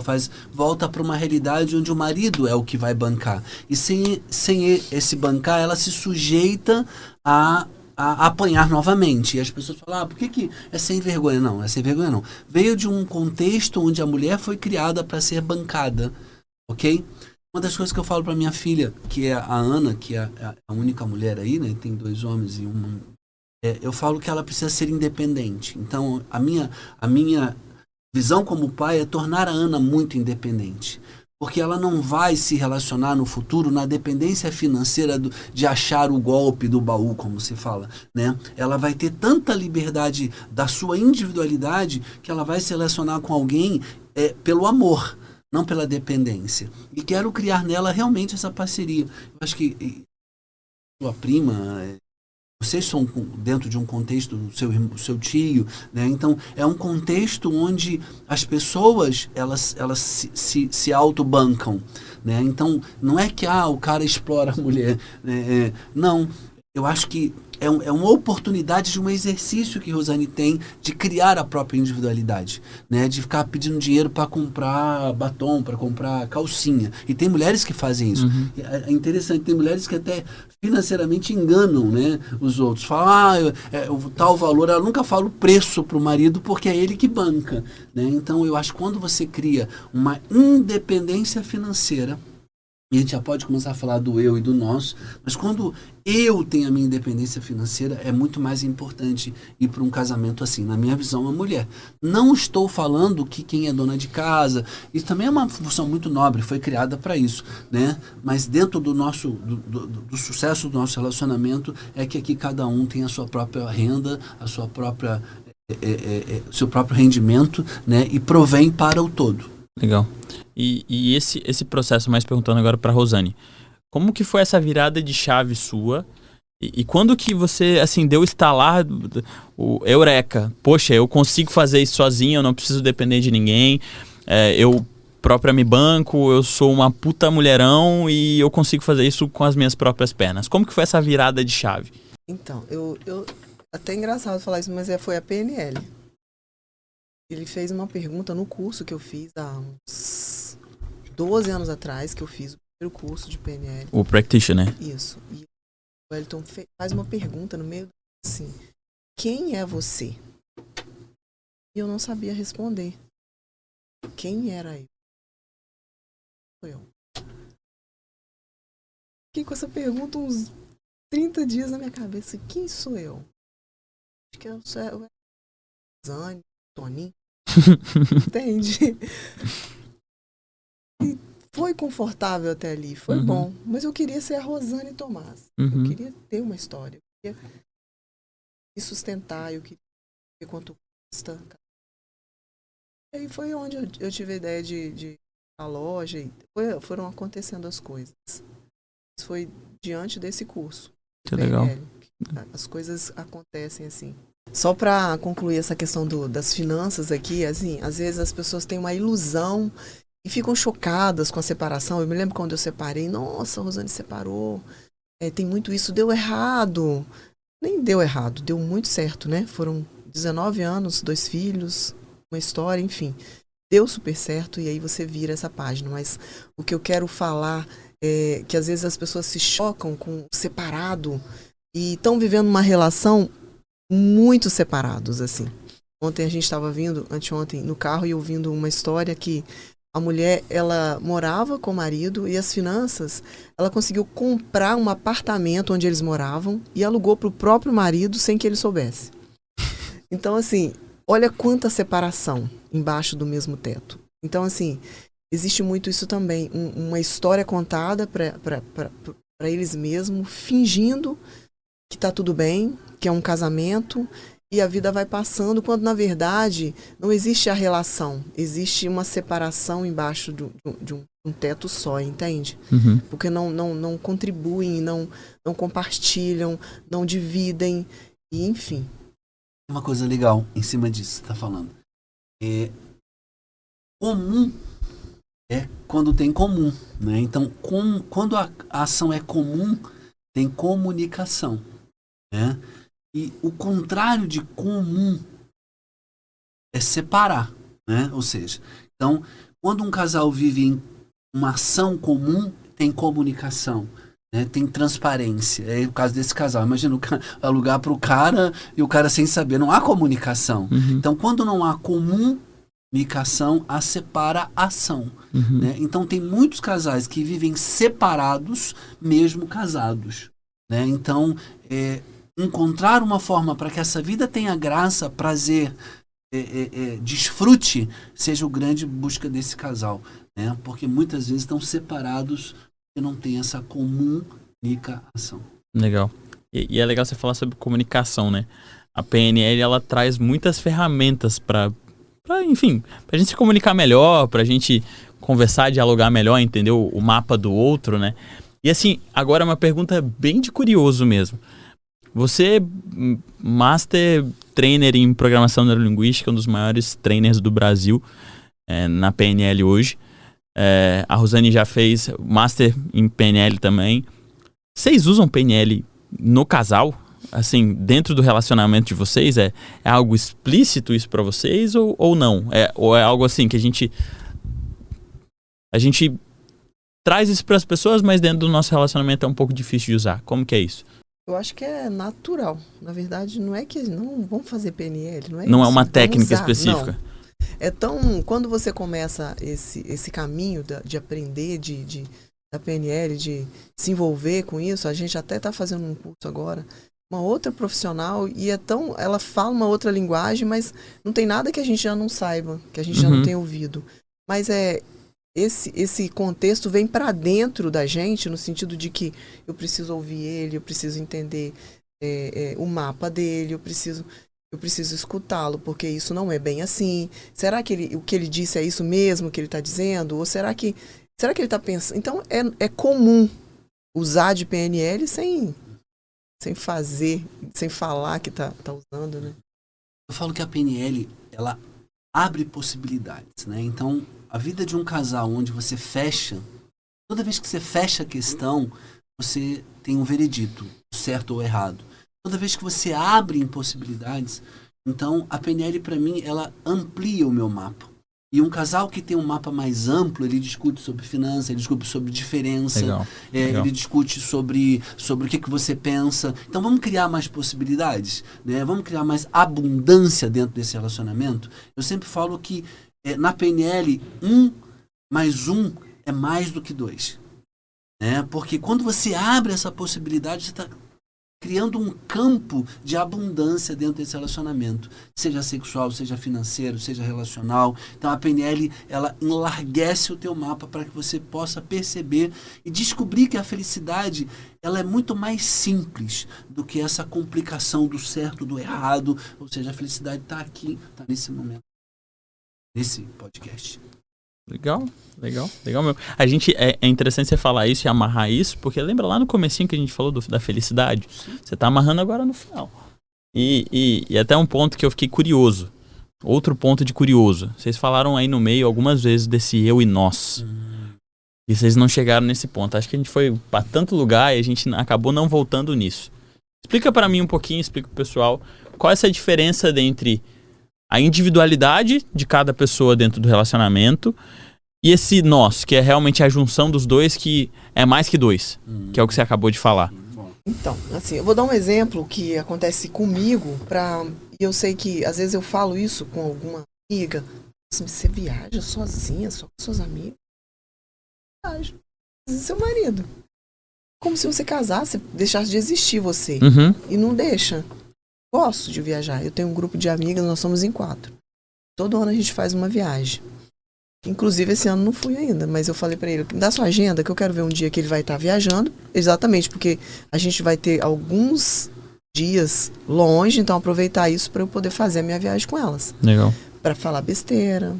Speaker 3: volta para uma realidade onde o marido é o que vai bancar. E sem esse bancar, ela se sujeita a apanhar novamente. E as pessoas falam, por que é sem vergonha? Não, é sem vergonha não. Veio de um contexto onde a mulher foi criada para ser bancada, ok? Uma das coisas que eu falo para minha filha, que é a Ana, que é a única mulher aí, né? Tem 2 homens e uma... eu falo que ela precisa ser independente. Então, a minha visão como pai é tornar a Ana muito independente. Porque ela não vai se relacionar no futuro na dependência financeira de achar o golpe do baú, como se fala, né? Ela vai ter tanta liberdade da sua individualidade que ela vai se relacionar com alguém pelo amor, não pela dependência. E quero criar nela realmente essa parceria. Eu acho que sua prima... Vocês são dentro de um contexto do seu tio, né? Então é um contexto onde as pessoas elas se autobancam, né? Então não é que o cara explora a mulher, né? Não, eu acho que é uma oportunidade de um exercício que Rosane tem de criar a própria individualidade, né? De ficar pedindo dinheiro para comprar batom, para comprar calcinha. E tem mulheres que fazem isso. É interessante, tem mulheres que até financeiramente enganam, né, os outros. Falam, o tal valor, ela nunca fala o preço para o marido porque é ele que banca, né? Então eu acho que quando você cria uma independência financeira, e a gente já pode começar a falar do eu e do nosso, mas quando eu tenho a minha independência financeira, é muito mais importante ir para um casamento assim. Na minha visão, a mulher. Não estou falando que quem é dona de casa, isso também é uma função muito nobre, foi criada para isso, né? Mas dentro do sucesso do nosso relacionamento, é que aqui cada um tem a sua própria renda, a sua própria, seu próprio rendimento, né? E provém para o todo.
Speaker 1: Legal. E esse processo, mais perguntando agora para Rosane, como que foi essa virada de chave sua? E quando que você, assim, deu o estalar, o eureka? Poxa, eu consigo fazer isso sozinho, eu não preciso depender de ninguém, eu própria me banco, eu sou uma puta mulherão e eu consigo fazer isso com as minhas próprias pernas. Como que foi essa virada de chave?
Speaker 2: Então, eu até engraçado falar isso, mas foi a PNL. Ele fez uma pergunta no curso que eu fiz há uns 12 anos atrás, que eu fiz o o curso de PNL.
Speaker 1: O practitioner.
Speaker 2: Isso. E o Wellington faz uma pergunta no meio, assim, quem é você? E eu não sabia responder. Quem era eu? Eu. Fiquei com essa pergunta uns 30 dias na minha cabeça. Quem sou eu? Acho que eu sou Zane, Toninho. Entende? E foi confortável até ali, foi bom. Mas eu queria ser a Rosane Tomás. Eu queria ter uma história. Eu queria me sustentar, eu queria ver quanto custa. E aí foi onde eu tive a ideia de a loja e foram acontecendo as coisas. Isso foi diante desse curso.
Speaker 1: Que legal.
Speaker 2: As coisas acontecem assim. Só para concluir essa questão das finanças aqui, assim, às vezes as pessoas têm uma ilusão e ficam chocadas com a separação. Eu me lembro quando eu separei, nossa, a Rosane separou, tem muito isso, deu errado. Nem deu errado, deu muito certo, né? Foram 19 anos, 2 filhos, uma história, enfim. Deu super certo e aí você vira essa página. Mas o que eu quero falar é que às vezes as pessoas se chocam com o separado e estão vivendo uma relação muito separados, assim. Ontem a gente estava anteontem, no carro e ouvindo uma história que a mulher, ela morava com o marido e as finanças, ela conseguiu comprar um apartamento onde eles moravam e alugou para o próprio marido sem que ele soubesse. Então, assim, olha quanta separação embaixo do mesmo teto. Então, assim, existe muito isso também, uma história contada para eles mesmos, fingindo que tá tudo bem, que é um casamento, e a vida vai passando, quando na verdade não existe a relação, existe uma separação embaixo de um teto só, entende? Porque não contribuem, não compartilham, não dividem, e enfim.
Speaker 3: Uma coisa legal em cima disso que você tá falando. Comum é quando tem comum, né? Então, quando a ação é comum, tem comunicação. Né? E o contrário de comum é separar, né? Ou seja, então, quando um casal vive em uma ação comum, tem comunicação, né? Tem transparência. É o caso desse casal. Imagina alugar para o cara e o cara sem saber. Não há comunicação. Então, quando não há comunicação, há separação. Né? Então, tem muitos casais que vivem separados, mesmo casados. Né? Então, encontrar uma forma para que essa vida tenha graça, prazer, desfrute, seja o grande busca desse casal, né? Porque muitas vezes estão separados e não tem essa comunicação.
Speaker 1: Legal. E é legal você falar sobre comunicação, né? A PNL, ela traz muitas ferramentas para enfim, pra gente se comunicar melhor, pra gente conversar, dialogar melhor, entender o mapa do outro, né? E assim, agora uma pergunta bem de curioso mesmo. Você, Master Trainer em Programação Neurolinguística, um dos maiores trainers do Brasil na PNL hoje. A Rosane já fez Master em PNL também. Vocês usam PNL no casal? Assim, dentro do relacionamento de vocês? É algo explícito isso para vocês ou não? Ou é algo assim que a gente traz isso para as pessoas, mas dentro do nosso relacionamento é um pouco difícil de usar? Como que é isso?
Speaker 2: Eu acho que é natural. Na verdade, não é que não vamos fazer PNL, não é
Speaker 1: Não
Speaker 2: isso.
Speaker 1: É uma técnica específica.
Speaker 2: Não. Quando você começa esse caminho de aprender da PNL, de se envolver com isso, a gente até está fazendo um curso agora, uma outra profissional, e ela fala uma outra linguagem, mas não tem nada que a gente já não saiba, que a gente já não tenha ouvido. Mas esse contexto vem para dentro da gente, no sentido de que eu preciso ouvir ele, eu preciso entender o mapa dele, eu preciso escutá-lo, porque isso não é bem assim. Será que o que ele disse é isso mesmo que ele está dizendo? Ou será que ele está pensando? Então, é comum usar de PNL sem falar que tá usando, né?
Speaker 3: Eu falo que a PNL, ela abre possibilidades, né? Então, a vida de um casal onde você fecha, toda vez que você fecha a questão, você tem um veredito, certo ou errado. Toda vez que você abre em possibilidades, então a PNL para mim, ela amplia o meu mapa. E um casal que tem um mapa mais amplo, ele discute sobre finanças, ele discute sobre diferença,
Speaker 1: Legal.
Speaker 3: ele discute sobre o que você pensa. Então vamos criar mais possibilidades, né? Vamos criar mais abundância dentro desse relacionamento. Eu sempre falo que na PNL, 1 mais 1 é mais do que 2. Né? Porque quando você abre essa possibilidade, você está criando um campo de abundância dentro desse relacionamento, seja sexual, seja financeiro, seja relacional. Então a PNL, ela enlarguece o teu mapa para que você possa perceber e descobrir que a felicidade, ela é muito mais simples do que essa complicação do certo, do errado. Ou seja, a felicidade está aqui, está nesse momento, nesse podcast.
Speaker 1: Legal mesmo. A gente, é interessante você falar isso e amarrar isso, porque lembra lá no comecinho que a gente falou da felicidade? Sim. Você tá amarrando agora no final. E até um ponto que eu fiquei curioso. Outro ponto de curioso. Vocês falaram aí no meio algumas vezes desse eu e nós. E vocês não chegaram nesse ponto. Acho que a gente foi pra tanto lugar e a gente acabou não voltando nisso. Explica pra mim um pouquinho, explica pro pessoal, qual é essa diferença entre a individualidade de cada pessoa dentro do relacionamento e esse nós, que é realmente a junção dos dois, que é mais que dois, que é o que você acabou de falar.
Speaker 2: Então, assim, eu vou dar um exemplo que acontece comigo, e eu sei que às vezes eu falo isso com alguma amiga, assim, você viaja sozinha, só com seus amigos? Viaja. Seu marido. Como se você casasse, deixasse de existir você. E não deixa. Gosto de viajar. Eu tenho um grupo de amigas, nós somos em 4. Todo ano a gente faz uma viagem. Inclusive esse ano não fui ainda, mas eu falei pra ele, dá sua agenda que eu quero ver um dia que ele vai estar viajando. Exatamente, porque a gente vai ter alguns dias longe, então aproveitar isso para eu poder fazer a minha viagem com elas.
Speaker 1: Legal.
Speaker 2: Para falar besteira,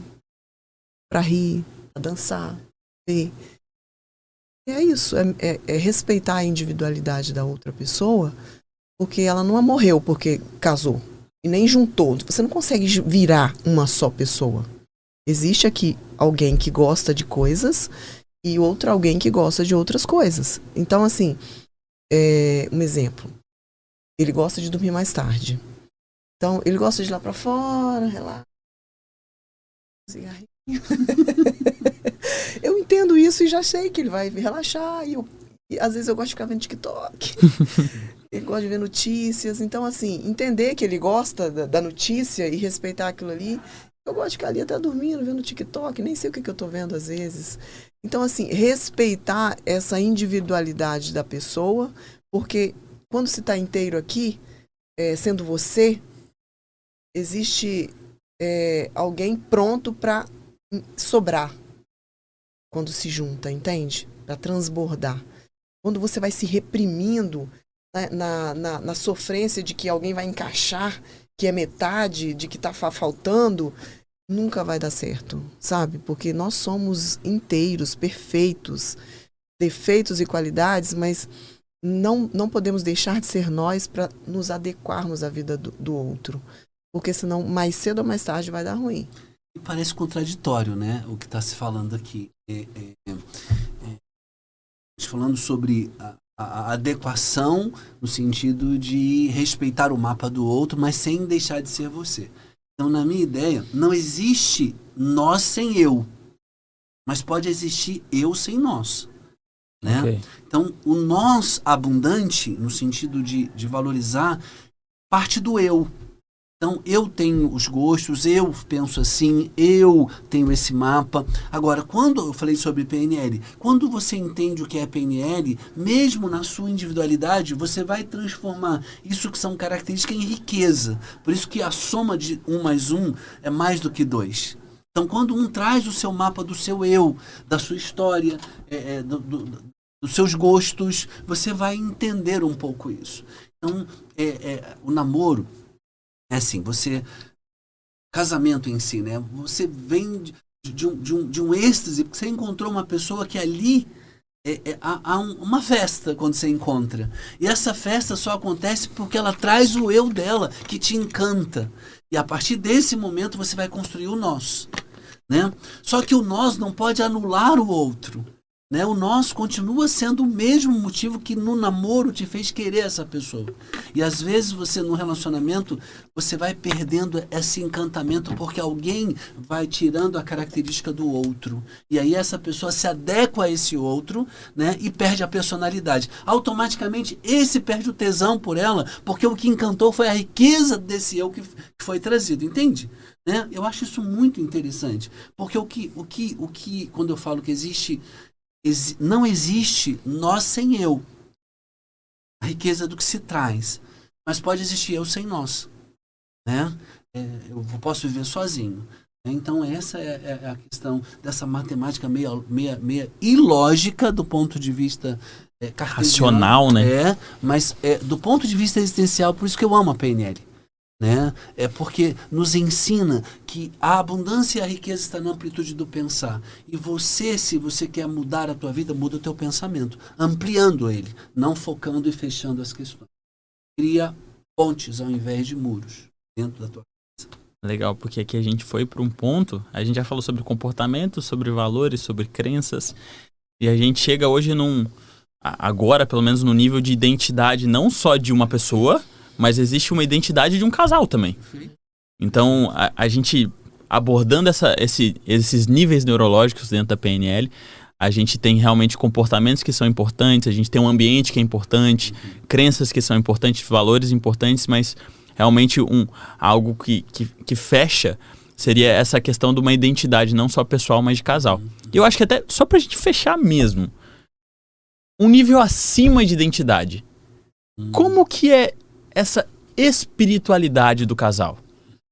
Speaker 2: para rir, para dançar, ver. E é isso, é respeitar a individualidade da outra pessoa, porque ela não morreu porque casou e nem juntou. Você não consegue virar uma só pessoa. Existe aqui alguém que gosta de coisas e outro alguém que gosta de outras coisas. Então, assim, um exemplo. Ele gosta de dormir mais tarde. Então, ele gosta de ir lá pra fora, relaxar, cigarrinho. Eu entendo isso e já sei que ele vai relaxar. E às vezes eu gosto de ficar vendo TikTok. Ele gosta de ver notícias. Então, assim, entender que ele gosta da notícia e respeitar aquilo ali. Eu gosto de ficar ali até dormindo, vendo TikTok, nem sei o que eu tô vendo às vezes. Então, assim, respeitar essa individualidade da pessoa, porque quando se está inteiro aqui, sendo você, existe alguém pronto para sobrar quando se junta, entende? Para transbordar. Quando você vai se reprimindo na sofrência de que alguém vai encaixar, que é metade, de que está faltando, nunca vai dar certo, sabe? Porque nós somos inteiros, perfeitos, defeitos e qualidades, mas não podemos deixar de ser nós para nos adequarmos à vida do outro. Porque senão, mais cedo ou mais tarde, vai dar ruim.
Speaker 3: E parece contraditório, né? O que está se falando aqui. Falando sobre a adequação no sentido de respeitar o mapa do outro, mas sem deixar de ser você. Então, na minha ideia, não existe nós sem eu, mas pode existir eu sem nós. Né? Okay. Então, o nós abundante, no sentido de valorizar, parte do eu. Então, eu tenho os gostos, eu penso assim, eu tenho esse mapa. Agora, quando eu falei sobre PNL, quando você entende o que é PNL, mesmo na sua individualidade, você vai transformar isso que são características em riqueza. Por isso que a soma de 1 mais 1 é mais do que 2. Então, quando um traz o seu mapa do seu eu, da sua história, dos seus gostos, você vai entender um pouco isso. Então, o namoro, é assim, casamento em si, né? Você vem de um êxtase, porque você encontrou uma pessoa que ali há uma festa quando você encontra. E essa festa só acontece porque ela traz o eu dela, que te encanta. E a partir desse momento você vai construir o nós, né? Só que o nós não pode anular o outro. né? O nosso continua sendo o mesmo motivo que no namoro te fez querer essa pessoa. E às vezes você, no relacionamento, você vai perdendo esse encantamento porque alguém vai tirando a característica do outro. E aí essa pessoa se adequa a esse outro, né? E perde a personalidade. Automaticamente, esse perde o tesão por ela, porque o que encantou foi a riqueza desse eu que foi trazido. Entende? Né? Eu acho isso muito interessante. Porque quando eu falo que não existe nós sem eu. A riqueza do que se traz. Mas pode existir eu sem nós. Né? Eu posso viver sozinho. Então essa é a questão dessa matemática meia ilógica do ponto de vista
Speaker 1: racional, né?
Speaker 3: Mas do ponto de vista existencial, por isso que eu amo a PNL. Né? É porque nos ensina que a abundância e a riqueza está na amplitude do pensar. E você, se você quer mudar a tua vida, muda o teu pensamento, ampliando ele, não focando e fechando as questões. Cria pontes ao invés de muros dentro da tua casa.
Speaker 1: Legal, porque aqui a gente foi para um ponto, a gente já falou sobre comportamento, sobre valores, sobre crenças, e a gente chega hoje agora pelo menos no nível de identidade não só de uma pessoa, mas existe uma identidade de um casal também. Então, a gente abordando esses níveis neurológicos dentro da PNL, a gente tem realmente comportamentos que são importantes, a gente tem um ambiente que é importante, crenças que são importantes, valores importantes, mas realmente algo que fecha seria essa questão de uma identidade não só pessoal, mas de casal. E eu acho que até, só pra gente fechar mesmo, um nível acima de identidade. Como que é essa espiritualidade do casal?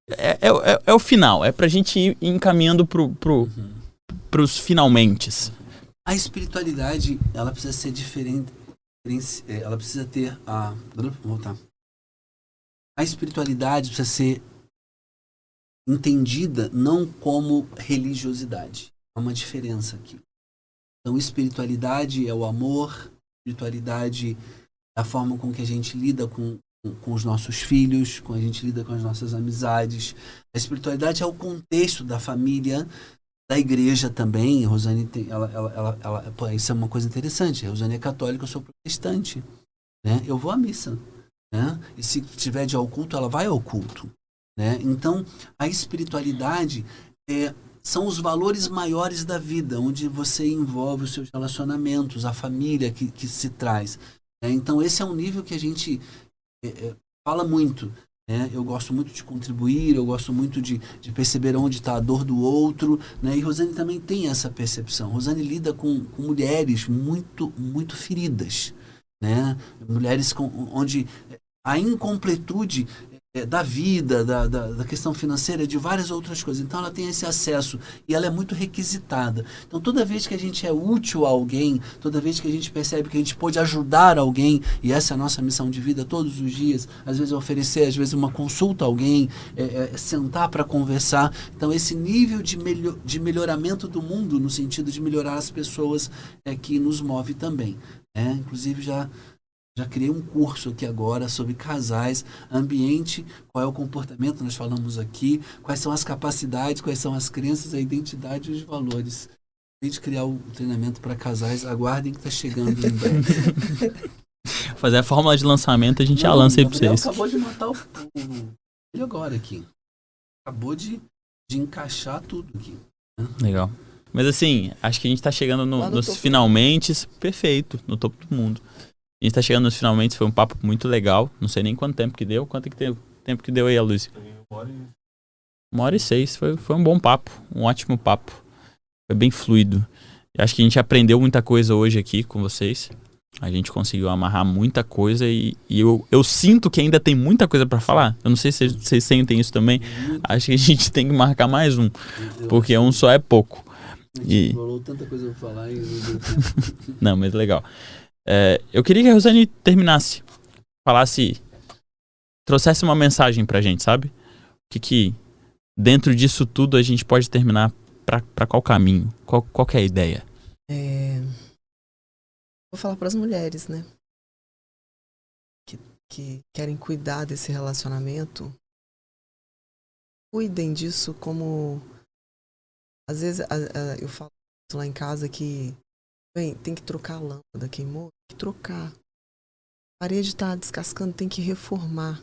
Speaker 1: É o final, é pra gente ir encaminhando pros finalmentes.
Speaker 3: A espiritualidade, ela precisa ser diferente, ela precisa ter vou voltar. A espiritualidade precisa ser entendida não como religiosidade. Há uma diferença aqui. Então, espiritualidade é o amor, espiritualidade é a forma com que a gente lida com os nossos filhos, com a gente lida com as nossas amizades. A espiritualidade é o contexto da família, da igreja também. A Rosane tem, isso é uma coisa interessante. A Rosane é católica, eu sou protestante, né? Eu vou à missa, né? E se tiver de ir ao culto, ela vai ao culto, né? Então, a espiritualidade são os valores maiores da vida, onde você envolve os seus relacionamentos, a família que se traz. Então, esse é um nível que a gente fala muito. Né? Eu gosto muito de contribuir, eu gosto muito de perceber onde está a dor do outro. Né? E Rosane também tem essa percepção. Rosane lida com mulheres muito, muito feridas. Né? Mulheres onde a incompletude da vida, da questão financeira, de várias outras coisas. Então ela tem esse acesso e ela é muito requisitada. Então toda vez que a gente é útil a alguém, toda vez que a gente percebe que a gente pode ajudar alguém, e essa é a nossa missão de vida todos os dias, às vezes oferecer, às vezes uma consulta a alguém, sentar para conversar. Então esse nível de melhoramento do mundo, no sentido de melhorar as pessoas, é que nos move também. Inclusive já criei um curso aqui agora sobre casais, ambiente, qual é o comportamento, nós falamos aqui, quais são as capacidades, quais são as crenças, a identidade e os valores. Acabei de criar o treinamento para casais, aguardem que está chegando em breve.
Speaker 1: Fazer a fórmula de lançamento, a gente já lança aí para vocês.
Speaker 3: Acabou de matar ele agora aqui. Acabou de encaixar tudo aqui. Né?
Speaker 1: Legal. Mas assim, acho que a gente está chegando nos finalmente, perfeito, no topo do mundo. A gente tá chegando nos finalmente, foi um papo muito legal. Não sei nem quanto tempo que deu. Quanto tempo que deu aí, a Lúcia? 1h06. Foi um bom papo, um ótimo papo. Foi bem fluido. Acho que a gente aprendeu muita coisa hoje aqui com vocês. A gente conseguiu amarrar muita coisa e eu sinto que ainda tem muita coisa para falar. Eu não sei se vocês sentem isso também. Acho que a gente tem que marcar mais um, porque um só é pouco.
Speaker 3: A gente falou tanta coisa pra falar e...
Speaker 1: Não, mas legal. Eu queria que a Rosane terminasse, trouxesse uma mensagem pra gente, sabe? O que dentro disso tudo a gente pode terminar pra qual caminho? Qual que é a ideia?
Speaker 2: Vou falar para as mulheres, né? Que querem cuidar desse relacionamento. Cuidem disso como... Às vezes eu falo lá em casa que Bem, tem que trocar a lâmpada, queimou, tem que trocar. A parede está descascando, tem que reformar.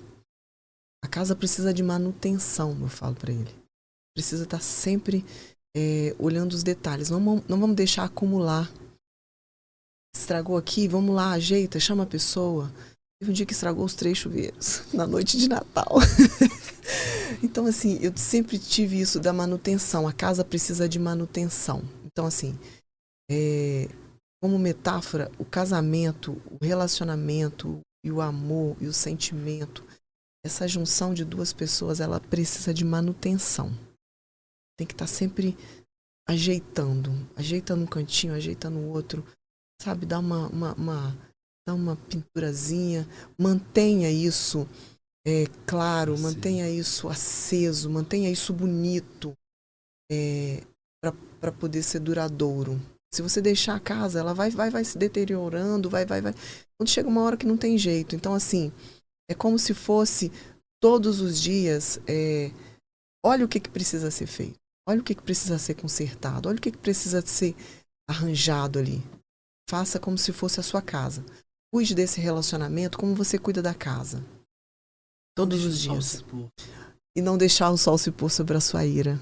Speaker 2: A casa precisa de manutenção, eu falo para ele. Precisa estar sempre olhando os detalhes. Não vamos deixar acumular. Estragou aqui, vamos lá, ajeita, chama a pessoa. Teve um dia que estragou os 3 chuveiros, na noite de Natal. Então, assim, eu sempre tive isso da manutenção. A casa precisa de manutenção. Então, assim, como metáfora, o casamento, o relacionamento, e o amor, e o sentimento, essa junção de 2 pessoas, ela precisa de manutenção. Tem que estar sempre ajeitando um cantinho, ajeitando o outro, sabe? Dá uma pinturazinha, mantenha isso claro, mantenha isso aceso, mantenha isso bonito, para poder ser duradouro. Se você deixar a casa, ela vai se deteriorando, vai. Quando chega uma hora que não tem jeito. Então, assim, é como se fosse todos os dias, olha o que precisa ser feito, olha o que precisa ser consertado, olha o que precisa ser arranjado ali. Faça como se fosse a sua casa. Cuide desse relacionamento como você cuida da casa. Todos os dias. E não deixar o sol se pôr sobre a sua ira.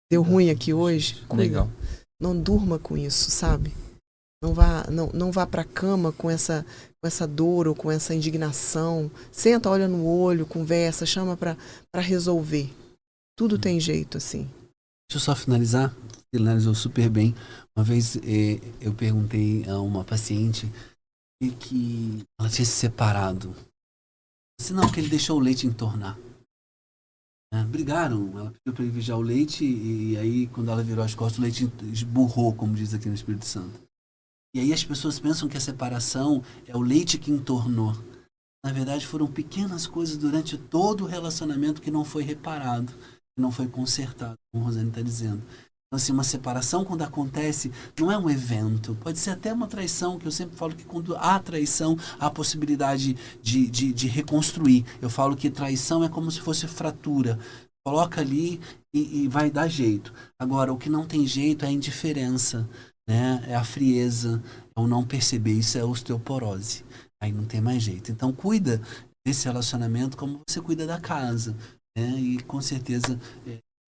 Speaker 2: Deu ruim aqui hoje? Cuida.
Speaker 1: Legal.
Speaker 2: Não durma com isso, sabe? Não vá para a cama com essa dor ou com essa indignação. Senta, olha no olho, conversa, chama para resolver. Tudo tem jeito, assim.
Speaker 3: Deixa eu só finalizar. Finalizou super bem. Uma vez eu perguntei a uma paciente que ela tinha se separado. Senão que ele deixou o leite entornar. Brigaram. Ela pediu para ele vigiar o leite e aí quando ela virou as costas o leite esburrou, como diz aqui no Espírito Santo. E aí as pessoas pensam que a separação é o leite que entornou. Na verdade foram pequenas coisas durante todo o relacionamento que não foi reparado, que não foi consertado, como a Rosane está dizendo. Então, assim, uma separação, quando acontece, não é um evento. Pode ser até uma traição, que eu sempre falo que quando há traição, há a possibilidade de reconstruir. Eu falo que traição é como se fosse fratura. Coloca ali e vai dar jeito. Agora, o que não tem jeito é a indiferença, né? É a frieza, é o não perceber. Isso é osteoporose. Aí não tem mais jeito. Então, cuida desse relacionamento como você cuida da casa, né? E com certeza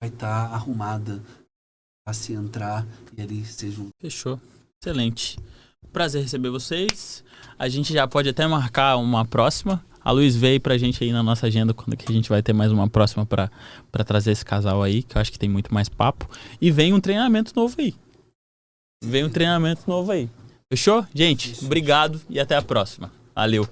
Speaker 3: vai estar arrumada a se entrar e ali seja um...
Speaker 1: Fechou. Excelente. Prazer receber vocês. A gente já pode até marcar uma próxima. A Luiz veio pra gente aí na nossa agenda quando que a gente vai ter mais uma próxima pra trazer esse casal aí, que eu acho que tem muito mais papo. E vem um treinamento novo aí. Fechou? Gente, obrigado e até a próxima. Valeu.